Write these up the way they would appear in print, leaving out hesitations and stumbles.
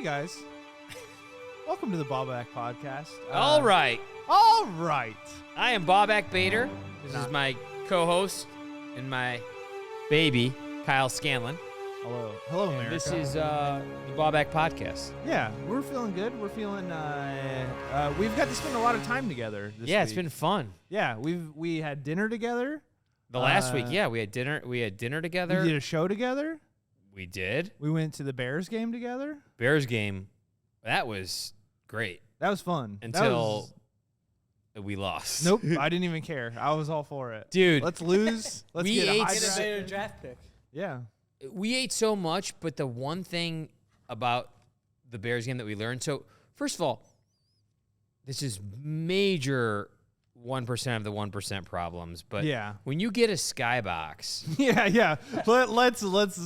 Hey guys, welcome to the Baubak Podcast. All right. I am Baubak Bader. This is my co-host and my baby, Kyle Scanlon. Hello, America. This is the Baubak Podcast. Yeah, we're feeling good. We're feeling. We've got to spend a lot of time together. This week. It's been fun. Yeah, we had dinner together. The last week, we had dinner. We had dinner together. We did a show together. We did. We went to the Bears game together. Bears game, that was great. That was fun. Until we lost. Nope, I didn't even care. I was all for it. Dude. Let's lose. Let's get a innovative draft pick. Yeah. We ate so much, but the one thing about the Bears game that we learned, so first of all, this is major 1% of the 1% problems, but when you get a skybox. Yeah. Let's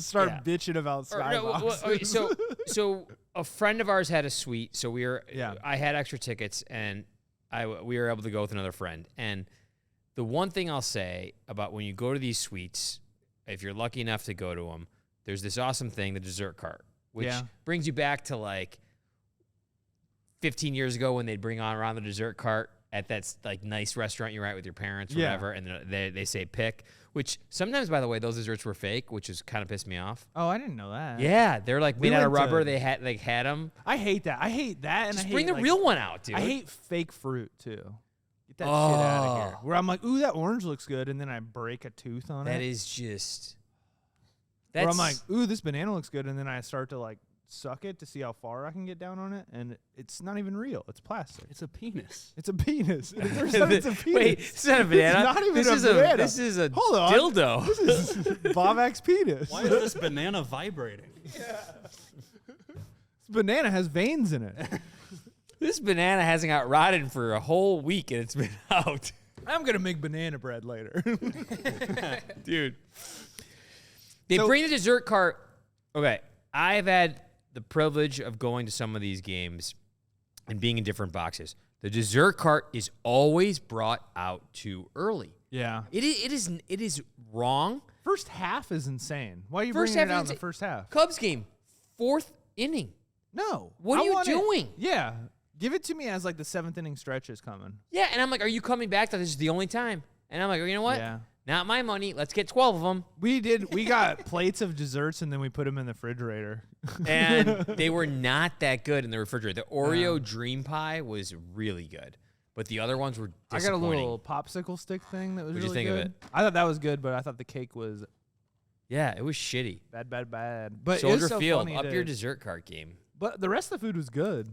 start bitching about skyboxes. So a friend of ours had a suite, so I had extra tickets, and we were able to go with another friend. And the one thing I'll say about when you go to these suites, if you're lucky enough to go to them, there's this awesome thing, the dessert cart, which brings you back to like 15 years ago when they'd bring around the dessert cart at that like nice restaurant you were at with your parents or whatever, and they say pick, which sometimes, by the way, those desserts were fake, which is kind of pissed me off. Oh, I didn't know that. Yeah, they're like made out of rubber. They had them. I hate that. And just bring the real one out, dude. I hate fake fruit too. Get that shit out of here. Where I'm like, ooh, that orange looks good, and then I break a tooth on it. That is just. Where I'm like, ooh, this banana looks good, and then I start to like suck it to see how far I can get down on it, and it's not even real. It's plastic. It's a penis. It's a penis. It's a penis. Wait, it's not a banana. It's not even a banana. This is a Hold on. dildo. This is Baubak's penis. Why is this banana vibrating? Yeah. This banana has veins in it. This banana hasn't got rotted for a whole week, and it's been out. I'm gonna make banana bread later, dude. They bring the dessert cart. Okay, I've had the privilege of going to some of these games and being in different boxes. The dessert cart is always brought out too early. Yeah. It is wrong. First half is insane. Why are you bringing it out in the first half? Cubs game, 4th inning. No. What are you doing? Yeah. Give it to me as like the 7th inning stretch is coming. Yeah, and I'm like, are you coming back? This is the only time. And I'm like, you know what? Yeah. Not my money. Let's get 12 of them. We got plates of desserts, and then we put them in the refrigerator. And they were not that good in the refrigerator. The Oreo Dream Pie was really good, but the other ones were disappointing. I got a little popsicle stick thing that was really good. What'd you think of it? I thought that was good, but I thought the cake was... Yeah, it was shitty. Bad. But Soldier so Field, up your dessert cart game. But the rest of the food was good.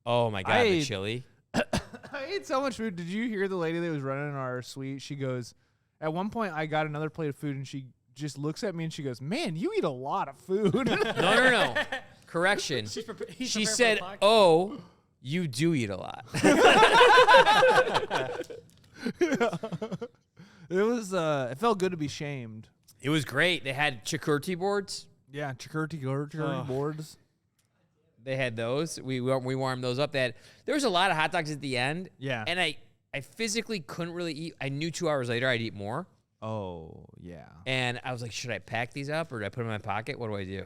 Oh, my God, the chili. I ate so much food. Did you hear the lady that was running in our suite? She goes... At one point, I got another plate of food, and she just looks at me and she goes, "Man, you eat a lot of food." No. Correction. She said, "Oh, you do eat a lot." It was. It felt good to be shamed. It was great. They had charcuterie boards. Yeah, charcuterie boards. They had those. We warmed those up. There was a lot of hot dogs at the end. Yeah, and I physically couldn't really eat. I knew 2 hours later I'd eat more. Oh, yeah. And I was like, should I pack these up or do I put them in my pocket? What do I do?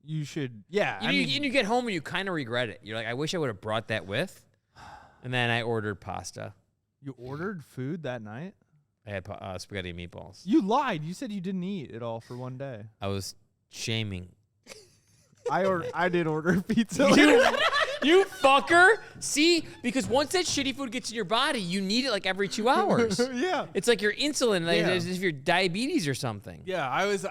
You should, yeah. You get home and you kind of regret it. You're like, I wish I would have brought that with. And then I ordered pasta. You ordered food that night? I had spaghetti and meatballs. You lied. You said you didn't eat it all for one day. I was shaming. I did order pizza. You fucker. See, because once that shitty food gets in your body, you need it like every 2 hours. Yeah. It's like your insulin, like as if you're diabetes or something. Yeah, I was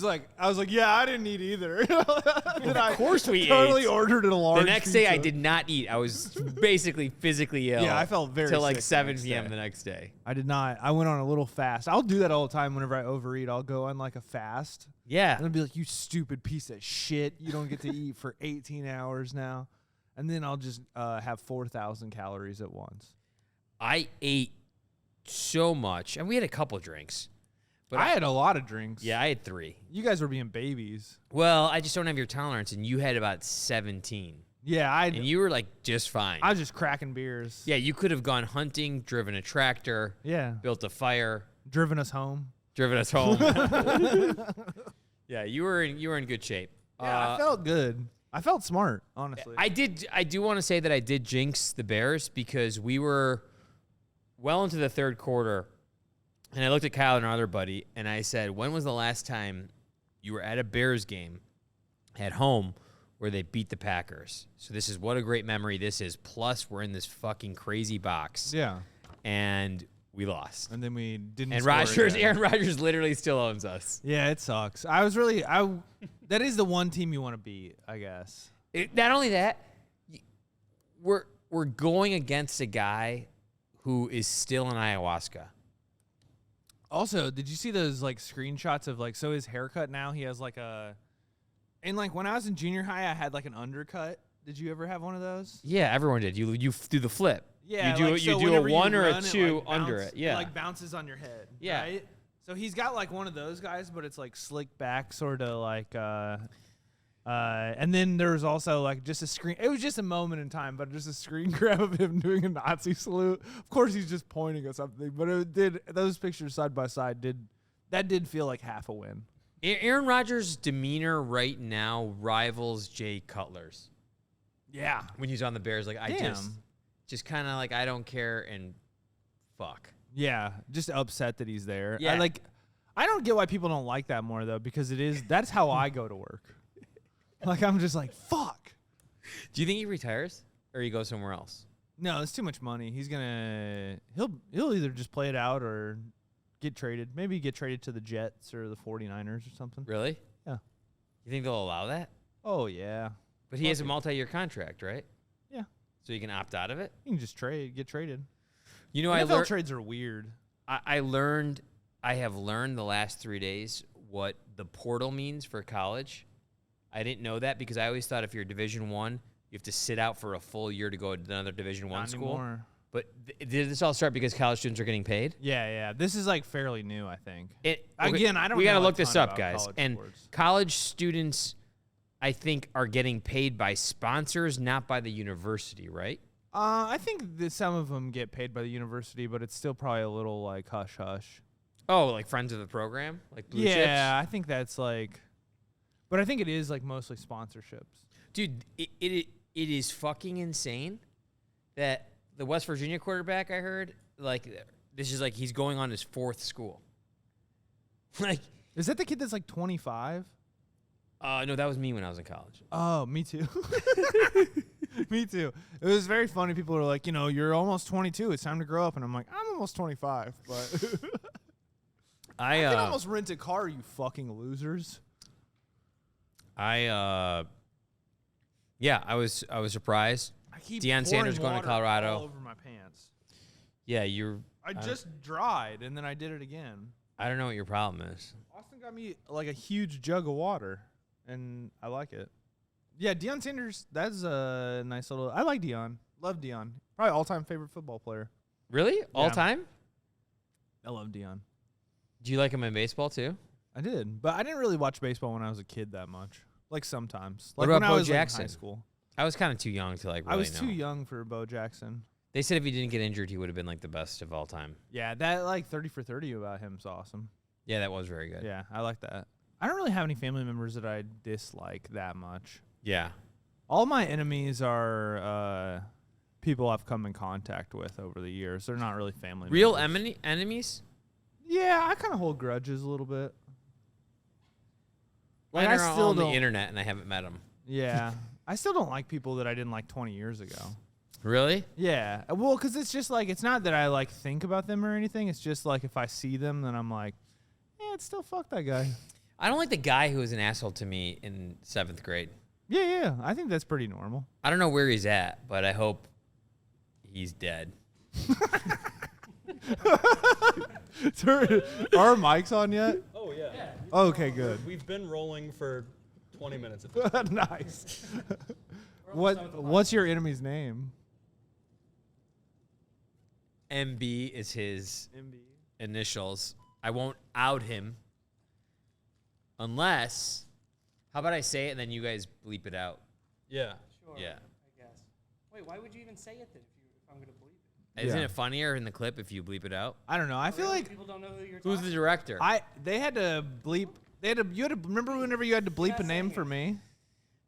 like, yeah, I didn't eat either. Of course we totally ordered a large The next pizza. day I did not eat. I was basically physically ill. Yeah, I felt very till like sick 7 p.m. the next day. I did not. I went on a little fast. I'll do that all the time whenever I overeat. I'll go on like a fast. Yeah. And I'll be like, you stupid piece of shit. You don't get to eat for 18 hours now. And then I'll just have 4,000 calories at once. I ate so much. And we had a couple drinks. But I had a lot of drinks. Yeah, I had 3. You guys were being babies. Well, I just don't have your tolerance. And you had about 17. Yeah, and you were like just fine. I was just cracking beers. Yeah, you could have gone hunting, driven a tractor. Yeah. Built a fire. Driven us home. Yeah, you were in good shape. Yeah, I felt good. I felt smart, honestly. I do want to say that I did jinx the Bears because we were well into the third quarter, and I looked at Kyle and our other buddy, and I said, when was the last time you were at a Bears game at home where they beat the Packers? So this is what a great memory this is. Plus, we're in this fucking crazy box. Yeah. And we lost. And then we didn't And score again. Aaron Rodgers literally still owns us. Yeah, it sucks. That is the one team you want to beat, I guess. Not only that, we're going against a guy who is still in ayahuasca. Also, did you see those like screenshots of like, so his haircut now, he has like and like when I was in junior high, I had like an undercut. Did you ever have one of those? Yeah, everyone did. You do the flip. Yeah, you do a 1 or a 2 like under it. Yeah, it like bounces on your head. Yeah. Right? So he's got like one of those guys, but it's like slick back, sort of like. And then there's also like just a screen. It was just a moment in time, but just a screen grab of him doing a Nazi salute. Of course, he's just pointing at something, but it did. Those pictures side by side did feel like half a win. Aaron Rodgers' demeanor right now rivals Jay Cutler's. Yeah, when he's on the Bears, like I Damn. just kind of like I don't care and fuck. Yeah, just upset that he's there. Yeah. I don't get why people don't like that more though, because that's how I go to work. Like I'm just like fuck. Do you think he retires or he goes somewhere else? No, it's too much money. He'll either just play it out or get traded. Maybe get traded to the Jets or the 49ers or something. Really? Yeah. You think they'll allow that? Oh yeah. But he has a multi-year contract, right? Yeah. So you can opt out of it? You can just get traded. You know, NFL trades are weird. I have learned the last 3 days what the portal means for college. I didn't know that because I always thought if you're Division I, you have to sit out for a full year to go to another Division I school. Anymore. But did this all start because college students are getting paid? Yeah. This is like fairly new, I think. Again, I don't. We got to know look a this ton up, about guys. And sports. college students, I think, are getting paid by sponsors, not by the university, right? I think that some of them get paid by the university, but it's still probably a little like hush hush. Oh, like friends of the program, like blue chips? Yeah, I think that's like, but I think it is like mostly sponsorships. Dude, it is fucking insane that the West Virginia quarterback I heard, like, this is like he's going on his 4th school. Like, is that the kid that's like 25? No, that was me when I was in college. Oh, me too. Me too. It was very funny. People were like, you're almost 22. It's time to grow up. And I'm like, I'm almost 25. But I can almost rent a car, you fucking losers. I was surprised. I keep Deion Sanders going to water Colorado. all over my pants. Yeah, I just dried, and then I did it again. I don't know what your problem is. Austin got me like a huge jug of water, and I like it. Yeah, Deion Sanders, that's a nice little. I like Deion. Love Deion. Probably all-time favorite football player. Really? All time? I love Deion. Do you like him in baseball too? I did, but I didn't really watch baseball when I was a kid that much. Like sometimes. What Like about when Bo I was Jackson? Like, in high school. I was kind of too young to like really I was know. too young for Bo Jackson. They said if he didn't get injured, he would have been like the best of all time. Yeah, that like 30 for 30 about him is awesome. Yeah, that was very good. Yeah, I like that. I don't really have any family members that I dislike that much. Yeah. All my enemies are people I've come in contact with over the years. They're not really family Real members. enemies? Yeah, I kind of hold grudges a little bit. Like I I still still on the don't- internet and I haven't met them. Yeah. I still don't like people that I didn't like 20 years ago. Really? Yeah. Well, because it's just like, it's not that I like think about them or anything. It's just like if I see them, then I'm like, yeah, it's still fuck that guy. I don't like the guy who was an asshole to me in 7th grade. Yeah. I think that's pretty normal. I don't know where he's at, but I hope he's dead. Are our mics on yet? Oh, yeah. Okay, good. We've been rolling for 20 minutes at this point. Nice. What's your enemy's name? MB is his MB. initials. I won't out him unless, how about I say it and then you guys bleep it out? Yeah. Sure. Yeah. I guess. Wait, why would you even say it then if I'm going to believe it? Isn't Yeah. it funnier in the clip if you bleep it out? I don't know. I feel like People don't know who you're Who's talking the director? they had to bleep. You had to remember whenever you had to bleep a name for me.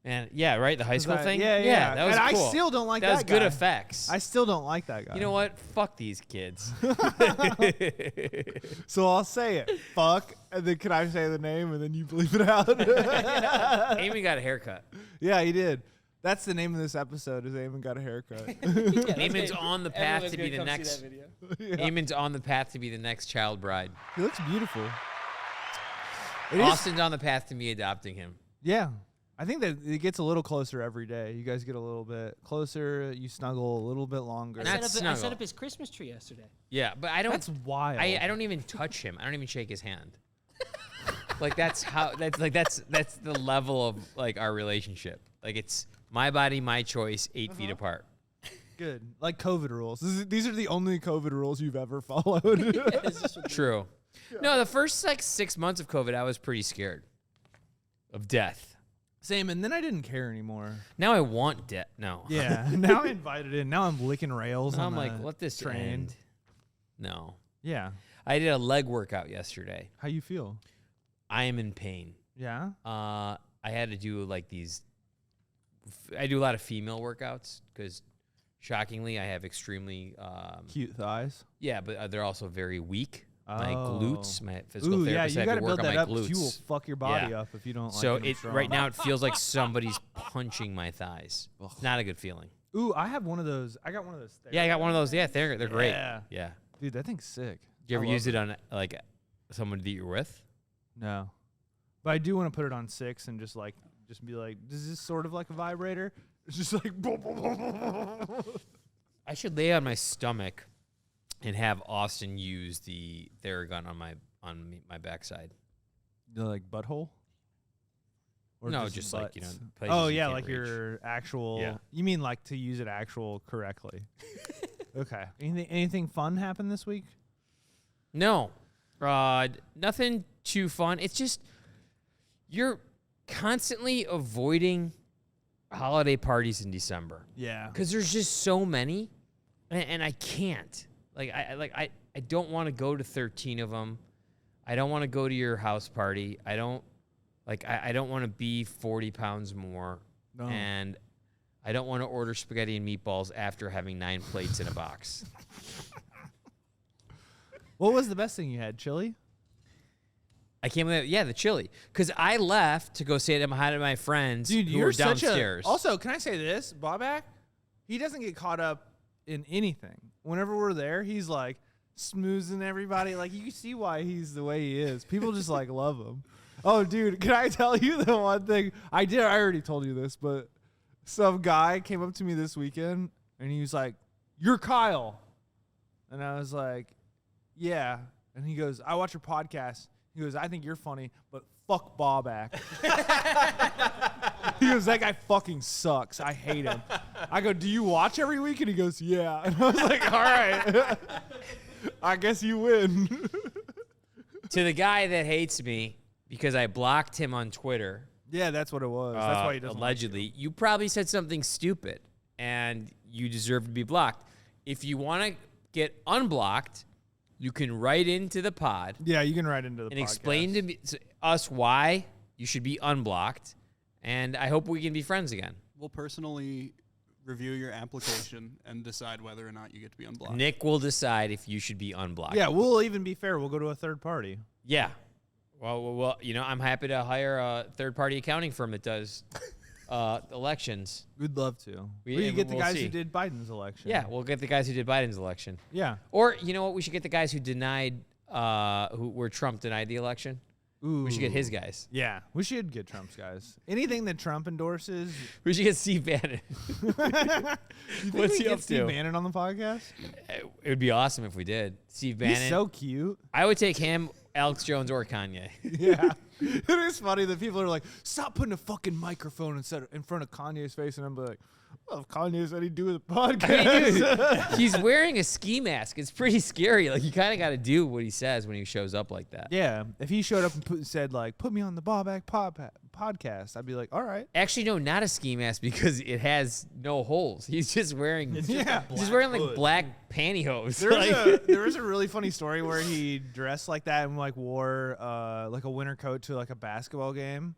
And yeah, right, the high school thing. Yeah. That was and cool. I still don't like that that was guy. good effects. I still don't like that guy. You know what? Fuck these kids. So I'll say it. Fuck. And then can I say the name and then you bleep it out? Amy got a haircut. Yeah, he did. That's the name of this episode. Is Eamon got a haircut? Eamon's on the path Everyone's to be gonna the come see next. that video. Eamon's on the path to be the next child bride. He looks beautiful. It is- Austin's on the path to me adopting him. Yeah. I think that it gets a little closer every day. You guys get a little bit closer. You snuggle a little bit longer. Not I snuggle. set up his Christmas tree yesterday. Yeah, but I don't. That's wild. I don't even touch him. I don't even shake his hand. Like that's the level of like our relationship. Like it's my body, my choice, 8 feet apart. Good. Like COVID rules. These are the only COVID rules you've ever followed. True. No, the first like 6 months of COVID, I was pretty scared of death. Same, and then I didn't care anymore. Now I want death. No. Yeah. Now I invited in. Now I'm licking rails. Now on I'm like, the let this train. end. No. Yeah. I did a leg workout yesterday. How you feel? I am in pain. Yeah. I had to do like these. I do a lot of female workouts because, shockingly, I have extremely Cute thighs. Yeah, but they're also very weak. My Oh. glutes, my physical Ooh, yeah. therapist You had got to to work build on that my up. 'Cause glutes. you will fuck your body Yeah. up if you don't. So like them it strong. right now it feels like somebody's punching my thighs. It's not a good feeling. Ooh, I have one of those. I got one of those. Yeah, I got one of those. Yeah, they're great. Yeah. Yeah. Dude, that thing's sick. Do you ever I love use it on like someone that you're with? No. But I do want to put it on 6 and just be like, is this sort of like a vibrator? It's just like. I should lay on my stomach and have Austin use the Theragun on my backside. Like butthole? Or No, just like, butts? places Oh you yeah, can't like reach. your actual. Yeah. You mean like to use it correctly? Okay. Anything fun happened this week? No, nothing too fun. It's just you're constantly avoiding holiday parties in December Yeah. because there's just so many, and I can't. I don't want to go to 13 of them. I don't want to go to your house party. I don't want to be 40 pounds more, No. and I don't want to order spaghetti and meatballs after having 9 plates in a box. What was the best thing you had? Chili? I came with the chili, because I left to go say hi to my friends Dude, who you're were downstairs. Also, can I say this? Baubak, he doesn't get caught up in anything. Whenever we're there, he's like smoozing everybody. Like, you can see why he's the way he is. People just like love him. Oh, dude, can I tell you the one thing? I already told you this, but some guy came up to me this weekend and he was like, "You're Kyle." And I was like, "Yeah." And he goes, "I watch your podcast." He goes, "I think you're funny, but fuck Baubak." He goes, "That guy fucking sucks. I hate him." I go, "Do you watch every week?" And he goes, "Yeah." And I was like, "All right. I guess you win." To the guy that hates me because I blocked him on Twitter. Yeah, that's what it was. That's why he doesn't allegedly. You probably said something stupid, and you deserve to be blocked. If you want to get unblocked, you can write into the pod Yeah, you can write into the and podcast. explain to us why you should be unblocked, and I hope we can be friends again. We'll personally review your application and decide whether or not you get to be unblocked. Nick will decide if you should be unblocked. Yeah, we'll even be fair. We'll go to a third party. Yeah. Well, I'm happy to hire a third-party accounting firm that does elections. We'd love to. We- We could get the we'll guys see. who did Biden's election. Yeah, we'll get the guys who did Biden's election. Yeah. Or, you know what? We should get the guys who denied, where Trump denied the election. Ooh. We should get his guys. Yeah, we should get Trump's guys. Anything that Trump endorses. We should get Steve Bannon. You think What's we he get up Steve to? Bannon on the podcast? It would be awesome if we did. Steve Bannon. He's so cute. I would take him, Alex Jones, or Kanye. Yeah. It is funny that people are like, "Stop putting a fucking microphone in front of Kanye's face," and I'm like, "Well, if Kanye said he'd do the podcast." Dude, he's wearing a ski mask. It's pretty scary. Like, you kind of got to do what he says when he shows up like that. Yeah, if he showed up and said like, "Put me on the Baubak podcast," I'd be like, "All right." Actually, no, not a ski mask because it has no holes. He's just wearing. Yeah. He's wearing like black pantyhose. There was a really funny story where he dressed like that and like wore like a winter coat to like a basketball game,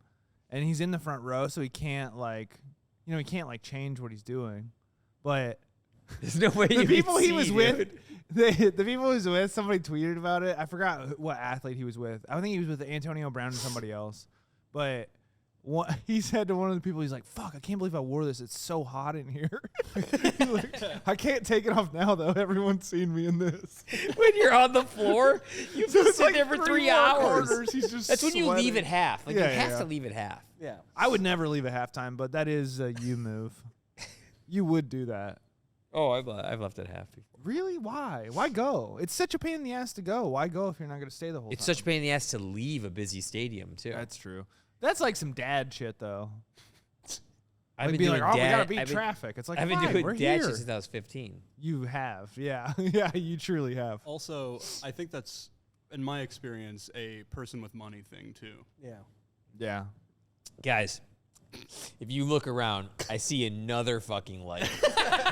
and he's in the front row, so he can't like, he can't like change what he's doing. But There's no way the people he was with, the people he was with, somebody tweeted about it. I forgot what athlete he was with. I think he was with Antonio Brown and somebody else. But he said to one of the people, he's like, "Fuck, I can't believe I wore this. It's so hot in here." Like, I can't take it off now, though. Everyone's seen me in this. When you're on the floor, you So can it's sit like there for 3 more hours. quarters. He's just That's when you leave sweating. at half. Like Yeah, you have yeah. to leave at half. Yeah. I would never leave at halftime, but that is a you move. You would do that. Oh, I've left at half before. Really? Why? Why go? It's such a pain in the ass to go. Why go if you're not going to stay the whole It's time? such a pain in the ass to leave a busy stadium too. That's true. That's like some dad shit, though. I've Like been being doing like, oh, we gotta dad. beat I've been- traffic. It's like, I've been fine, doing we're dad here. shit since I was 15. You have, yeah, yeah. You truly have. Also, I think that's, in my experience, a person with money thing too. Yeah. Yeah. Guys, if you look around, I see another fucking light.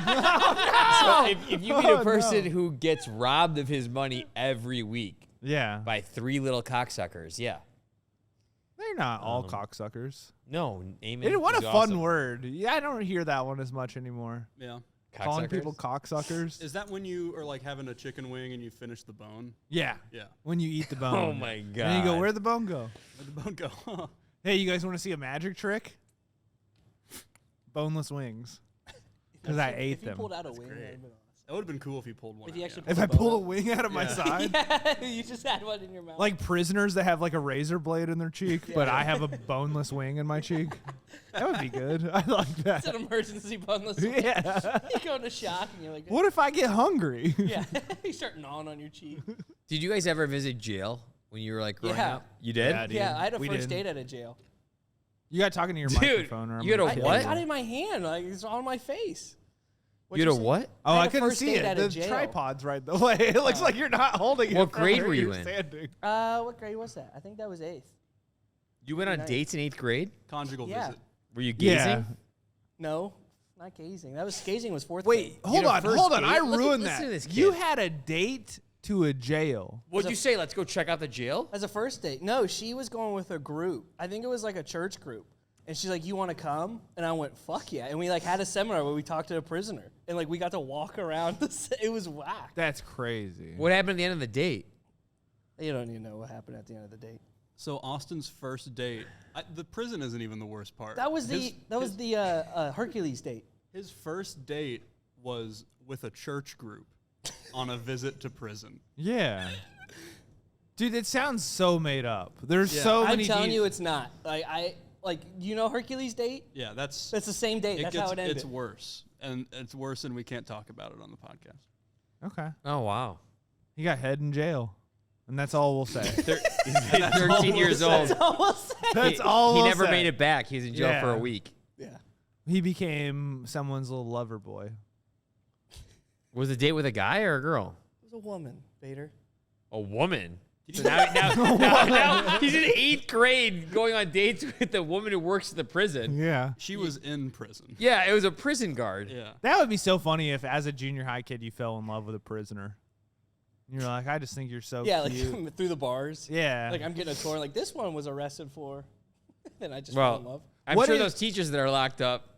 So if you meet a person who gets robbed of his money every week Yeah. by 3 little cocksuckers, yeah. They're not all cocksuckers. No, Eamon. What a is fun awesome. word. Yeah, I don't hear that one as much anymore. Yeah. Calling Cocksuckers? people cocksuckers. Is that when you are like having a chicken wing and you finish the bone? Yeah. Yeah. When you eat the bone. Oh my god. And you go, where'd the bone go? Where'd the bone go? Hey, you guys want to see a magic trick? Boneless wings. Because I ate If you them. pulled out a wing, great. that'd been awesome. That would have been cool if you pulled one If out. you actually If I pulled pull a bone wing out of my Yeah. side. Yeah, you just had one in your mouth. Like prisoners that have like a razor blade in their cheek, but I have a boneless wing in my cheek. That would be good. I like it's an that. emergency boneless wing. Yeah. You go into shock and you're like, What if I get hungry? yeah. You start gnawing on your cheek. Did you guys ever visit jail when you were like growing Yeah. up? You did? Yeah, dude. Yeah, I had a We first did. date at a jail. You got talking to your Dude, microphone. Or I'm you had gonna a kill what? I got it in my hand. Like, it's on my face. You had a what? Oh, I I had a couldn't first see date it. at a The jail. tripod's right the way. It looks like you're not holding it. What from grade where were you you're in? Standing. What grade was that? I think that was 8th. You went on Nice. dates in 8th grade? Conjugal Yeah. visit. Were you gazing? Yeah. No, not gazing. Gazing was 4th Wait, grade. hold had a on, first hold on. date? I Look at- ruined listen that. to this You kid. had a date to a jail. What'd you say? Let's go check out the jail? As a first date. No, she was going with a group. I think it was like a church group. And she's like, "You want to come?" And I went, "Fuck yeah!" And we like had a seminar where we talked to a prisoner, and like we got to walk around. It was whack. That's crazy. What happened at the end of the date? You don't even know what happened at the end of the date. So Austin's first date, the prison isn't even the worst part. That was the Hercules date. His first date was with a church group on a visit to prison. Yeah. Dude, it sounds so made up. There's Yeah. so I'm many. telling you, it's not. Like you know Hercules date. Yeah, that's That's the same date. That's how it ended. It's worse, and it's worse, and we can't talk about it on the podcast. Okay. Oh, wow. He got head in jail, and that's all we'll say. He's 13 years old. That's all we'll say. That's all He we'll never say. made it back. He was in jail for a Yeah. week. Yeah. He became someone's little lover boy. Was the date with a guy or a girl? It was a woman, Bader. A woman. So now he's in 8th grade going on dates with the woman who works at the prison. Yeah. She was in prison. Yeah, it was a prison guard. Yeah. That would be so funny if, as a junior high kid, you fell in love with a prisoner. And you're like, I just think you're so Yeah, cute. like through the bars. Yeah. Like I'm getting a tour. Like this one was arrested for. And I just Well, fell in love. I'm What sure if- those teachers that are locked up,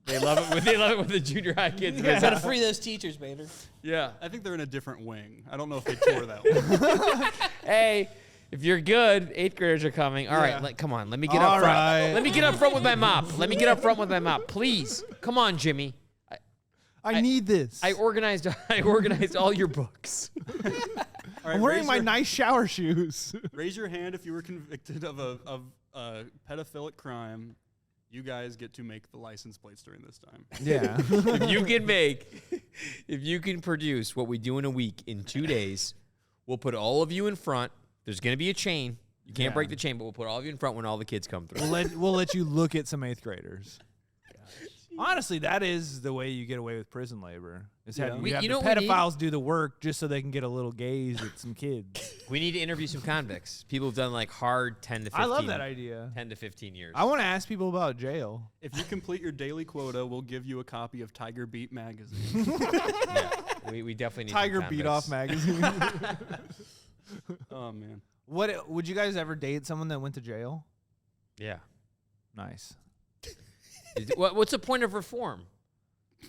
they love it. They love it when the junior high kids Gotta visit. free those teachers, Bader. Yeah. I think they're in a different wing. I don't know if they tore that one. Hey, if you're good, 8th graders are coming. All Yeah. right, come on. Let me get All up front. right. Let me get up front with my mop. Let me get up front with my mop, please. Come on, Jimmy. I need this. I organized all your books. All right, I'm wearing raise my your- nice shower shoes. Raise your hand if you were convicted of a pedophilic crime. You guys get to make the license plates during this time. Yeah. If you can produce what we do in a week in 2 days, we'll put all of you in front. There's going to be a chain. You can't Yeah. break the chain, but we'll put all of you in front when all the kids come through. we'll let you look at some 8th graders. Honestly, that is the way you get away with prison labor. Is Yeah. have, We- you have you the know what we need? pedophiles do the work just so they can get a little gaze at some kids. We need to interview some convicts. People who've done like hard 10 to 15. I love that idea. 10 to 15 years. I want to ask people about jail. If you complete your daily quota, we'll give you a copy of Tiger Beat magazine. we definitely need Tiger some Beat Off convicts. magazine. Oh man. Would you guys ever date someone that went to jail? Yeah. Nice. What's the point of reform?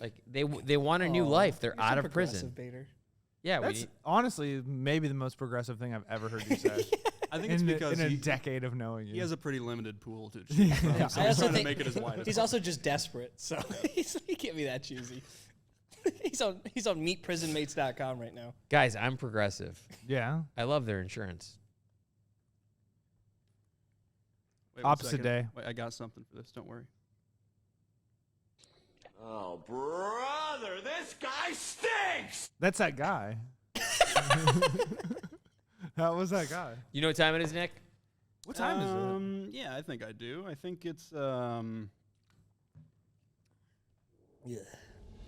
Like they want a new life. They're out of prison. Bader. Yeah, That's honestly maybe the most progressive thing I've ever heard you say. I think it's because in a decade of knowing you. he has a pretty limited pool to choose from. Yeah, So I he's also trying to think make it as wide as he's also just desperate, so he can't be that choosy. he's on meetprisonmates.com right now. guys, I'm progressive. Yeah. I love their insurance. Wait 1 Opposite second. day. Wait, I got something for this. Don't worry. Oh, brother, this guy stinks! That's that guy. That was that guy. You know what time it is, Nick? What time is it? Yeah, I think I do. I think it's Yeah.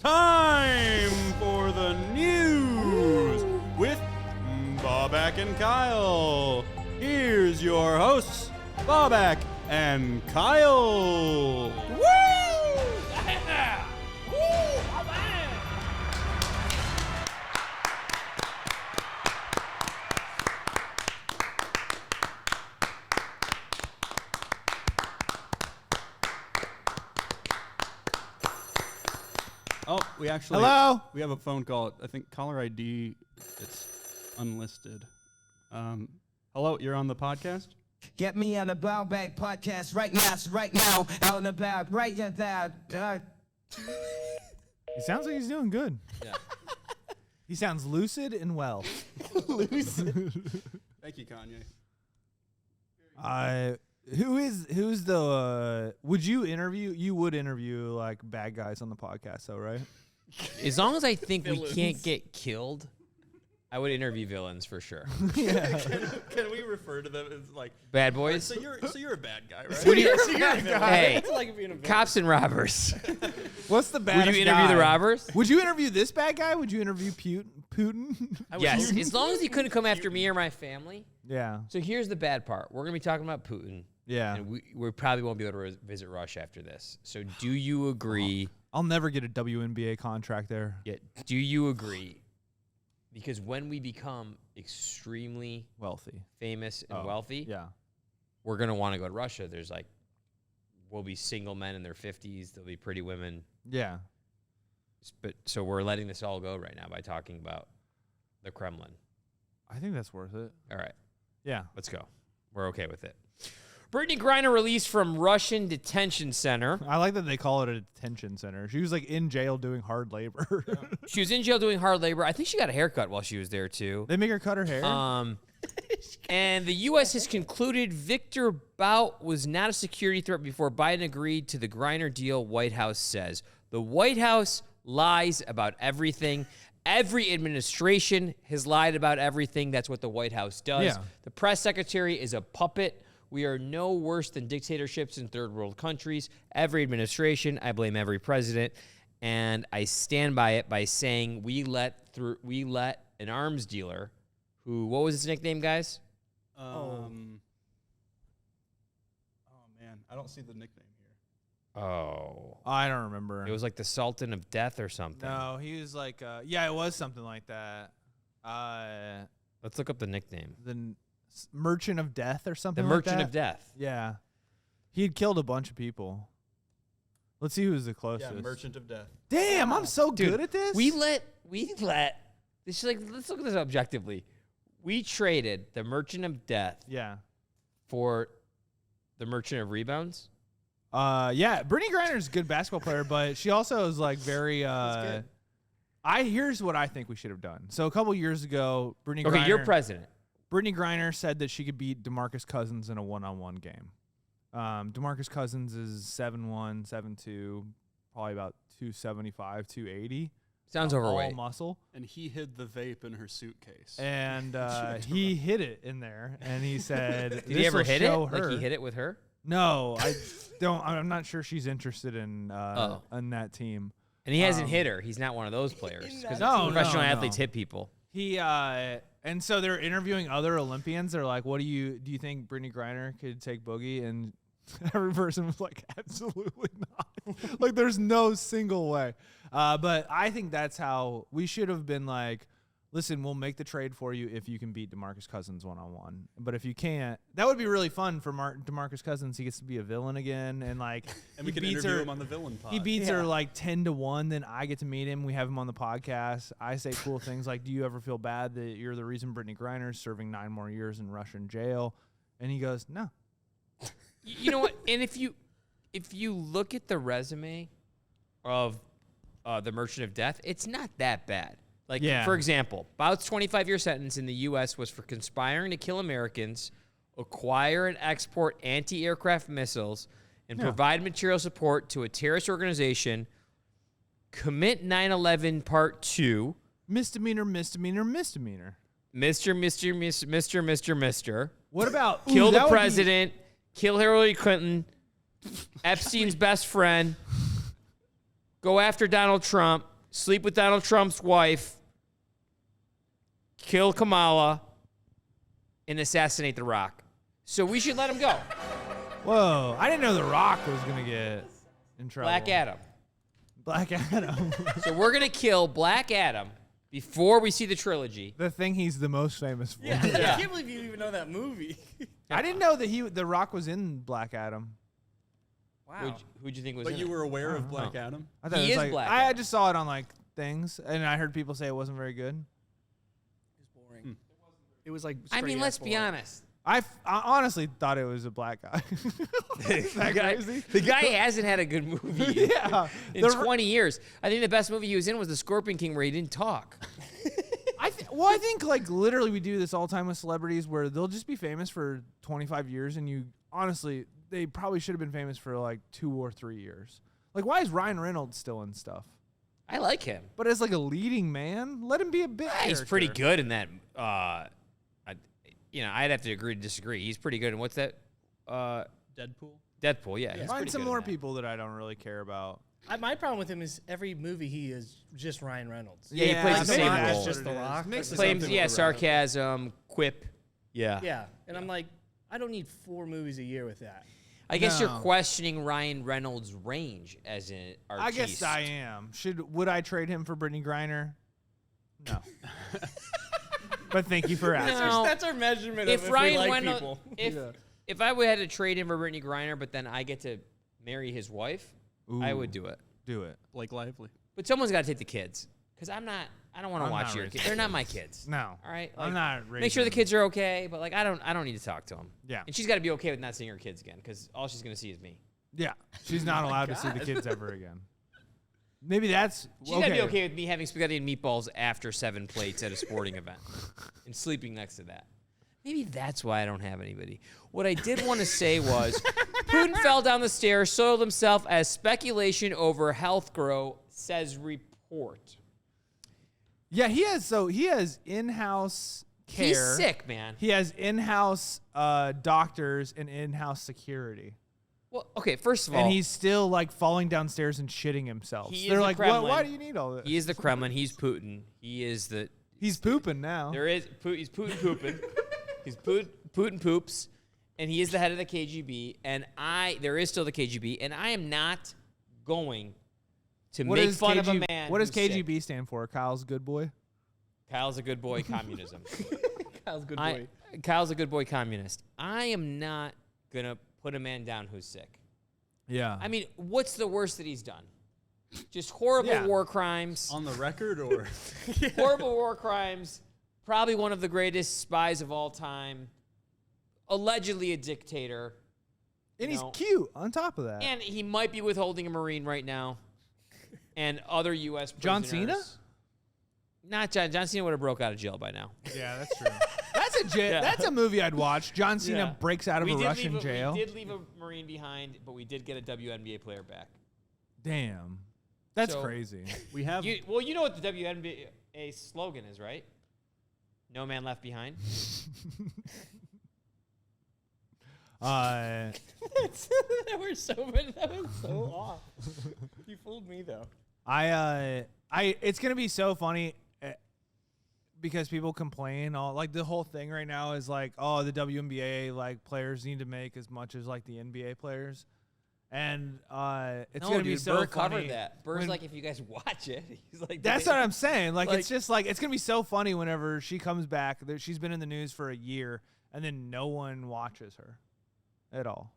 time for the news with Baubak and Kyle. Here's your hosts, Baubak and Kyle. Woo! Yeah! Woo! All right. Oh, we actually Hello? We have a phone call. I think caller ID. It's unlisted. Hello, you're on the podcast. Get me on the Baubak Podcast right now, out and about, right now. He sounds like he's doing good. Yeah. He sounds lucid and well. Thank you, Kanye. Who's the would you interview? You would interview like bad guys on the podcast, though, right? As long as I think we can't get killed, I would interview villains for sure. Can we refer to them as like Bad boys. So you're a bad guy, right? What do you- Hey, It's like being a cops and robbers. what's the bad? Would you interview the robbers? Would you interview this bad guy? Would you interview Putin? Yes, as long as he couldn't come after me or my family. Yeah, So here's the bad part. We're going to be talking about Putin. yeah. And we probably won't be able to visit Russia after this. So do you agree? I'll never get a WNBA contract there. Yeah, do you agree? Because when we become extremely Wealthy. famous and wealthy, Yeah. we're going to want to go to Russia. We'll be single men in their 50s. There'll be pretty women. Yeah. But so we're letting this all go right now by talking about the Kremlin. I think that's worth it. All right, Yeah. let's go. We're okay with it. Brittany Griner released from Russian detention center. I like that they call it a detention center. She was like in jail doing hard labor. She was in jail doing hard labor. I think she got a haircut while she was there too. They make her cut her hair. And the U.S. has concluded Victor Bout was not a security threat before Biden agreed to the Griner deal, White House says. The White House lies about everything. Every administration has lied about everything. That's what the White House does. Yeah. The press secretary is a puppet. We are no worse than dictatorships in third world countries. Every administration, I blame every president. And I stand by it by saying we let an arms dealer who, what was his nickname, guys? Oh man, I don't see the nickname here. Oh. I don't remember. It was like the Sultan of Death or something. No, he was like, yeah, it was something like that. Let's look up the nickname. Merchant of Death or something The like Merchant that. of Death. Yeah. He had killed a bunch of people. Let's see who's the closest. Yeah, Merchant of Death. Damn, I'm so Dude, good at this. We let this is like, let's look at this objectively. We traded the Merchant of Death Yeah. for the Merchant of Rebounds. Yeah, Brittany Griner's a good basketball player, but she also is like very here's what I think we should have done. So a couple years ago, Brittany Okay, Griner, you're president. Brittany Griner said that she could beat DeMarcus Cousins in a one-on-one game. DeMarcus Cousins is 7'1", 7'2", probably about 275, 280. Sounds overweight. All muscle. And he hid the vape in her suitcase. And he hit it in there, and he said, Did he ever hit it? Like he hit it with her? No, I don't. I'm not sure she's interested in on that team. And he hasn't hit her. He's not one of those players. Because No, professional no. athletes hit people. He and so they're interviewing other Olympians. They're like, "What do you think Brittany Griner could take Boogie?" And every person was like, "Absolutely not." Like, there's no single way. But I think that's how we should have been like, listen, we'll make the trade for you if you can beat DeMarcus Cousins one-on-one. But if you can't, that would be really fun for DeMarcus Cousins. He gets to be a villain again, and like, And we can interview him on the villain pod. He beats her like 10-1. Then I get to meet him. We have him on the podcast. I say cool things like, "Do you ever feel bad that you're the reason Brittany Griner's serving 9 more years in Russian jail?" And he goes, "No." You know what? And if you look at the resume of the Merchant of Death, it's not that bad. Like, for example, Bout's 25-year sentence in the U.S. was for conspiring to kill Americans, acquire and export anti-aircraft missiles, and provide material support to a terrorist organization, commit 9/11 Part 2. Misdemeanor, misdemeanor, misdemeanor. Mr. What about kill the president, kill Hillary Clinton, Epstein's best friend, go after Donald Trump, sleep with Donald Trump's wife, kill Kamala, and assassinate The Rock. So we should let him go. Whoa, I didn't know The Rock was going to get in trouble. Black Adam. Black Adam. So we're going to kill Black Adam before we see the trilogy. The thing he's the most famous for. Yeah, I can't believe you even know that movie. I didn't know that The Rock was in Black Adam. Wow. Who'd you think was But in you it? were aware of Black Adam? I thought He it was is like, Black I Adam. just saw it on like things, and I heard people say it wasn't very good. It was boring. It was like. I mean, straight let's ass be boring. honest. I honestly thought it was a black guy. Is that crazy? The guy hasn't had a good movie Yeah. in 20 years. I think the best movie he was in was The Scorpion King, where he didn't talk. I think like literally we do this all the time with celebrities where they'll just be famous for 25 years, and you honestly they probably should have been famous for like 2 or 3 years. Like, why is Ryan Reynolds still in stuff? I like him. But as like a leading man, let him be a bit. He's pretty good in that. I'd have to agree to disagree. He's pretty good. And what's that? Deadpool? Deadpool, yeah. He's Find pretty some good more in that. people that I don't really care about. My problem with him is every movie he is just Ryan Reynolds. Yeah, he plays the maybe same that's role. what Just it The is. Rock. Mix it Claims, up. yeah, sarcasm, quip. Yeah. Yeah, and I'm like, I don't need 4 movies a year with that. I guess you're No. questioning Ryan Reynolds' range as an artiste. I guess I am. Would I trade him for Brittany Griner? No. But thank you for asking. No. That's our measurement If of if Ryan we like Reynolds, people. if I would have to trade him for Brittany Griner, but then I get to marry his wife, I would do it. Do it. Blake Lively. But someone's got to take the kids, because I don't want to I'm watch not your raising kids. They're not my kids. No. All right. I'm not Make sure the raising- kids are okay, but like I don't need to talk to them. Yeah. And she's got to be okay with not seeing her kids again, because all she's gonna see is me. Yeah. She's not allowed to see the kids ever again. Maybe that's She's got to be okay with me having spaghetti and meatballs after 7 plates at a sporting event and sleeping next to that. Maybe that's why I don't have anybody. What I did want to say was Putin fell down the stairs, soiled himself as speculation over health grow, says report. Yeah, he has in-house care. He's sick, man. He has in-house doctors and in-house security. Well, okay, first of all, And he's still like falling downstairs and shitting himself. He is They're the like, Kremlin. why do you need all this? he is the Kremlin. He's Putin. He is the. He's pooping now. He's Putin pooping. He's Putin poops, and he is the head of the KGB. And there is still the KGB, and I am not going to What make does fun of a KG man. What does who's sick. KGB stand for? Kyle's good boy? Kyle's a good boy. Communism. Kyle's a good boy. Kyle's a good boy. Communist. I am not gonna put a man down who's sick. Yeah. I mean, what's the worst that he's done? Just horrible Yeah. war crimes. On the record, or Horrible war crimes. Probably one of the greatest spies of all time. Allegedly a dictator. and he's know. cute on top of that. And he might be withholding a Marine right now. And other U.S. John prisoners. Cena? Not John. John Cena would have broke out of jail by now. Yeah, that's true. That's a movie I'd watch. John Cena Yeah. breaks out of a Russian jail. We did leave a Marine behind, but we did get a WNBA player back. Damn. That's So- crazy. we have You know what the WNBA slogan is, right? No man left behind. That was so off. You fooled me though. It's gonna be so funny because people complain all like the whole thing right now is like, oh, the WNBA like players need to make as much as like the NBA players, And it's No, gonna be dude, so Burr funny. covered that. Burr's when- like, if you guys watch it, he's like, That's what I'm saying. Like, Like- it's just like it's gonna be so funny whenever she comes back. She's been in the news for a year, and then no one watches her at all.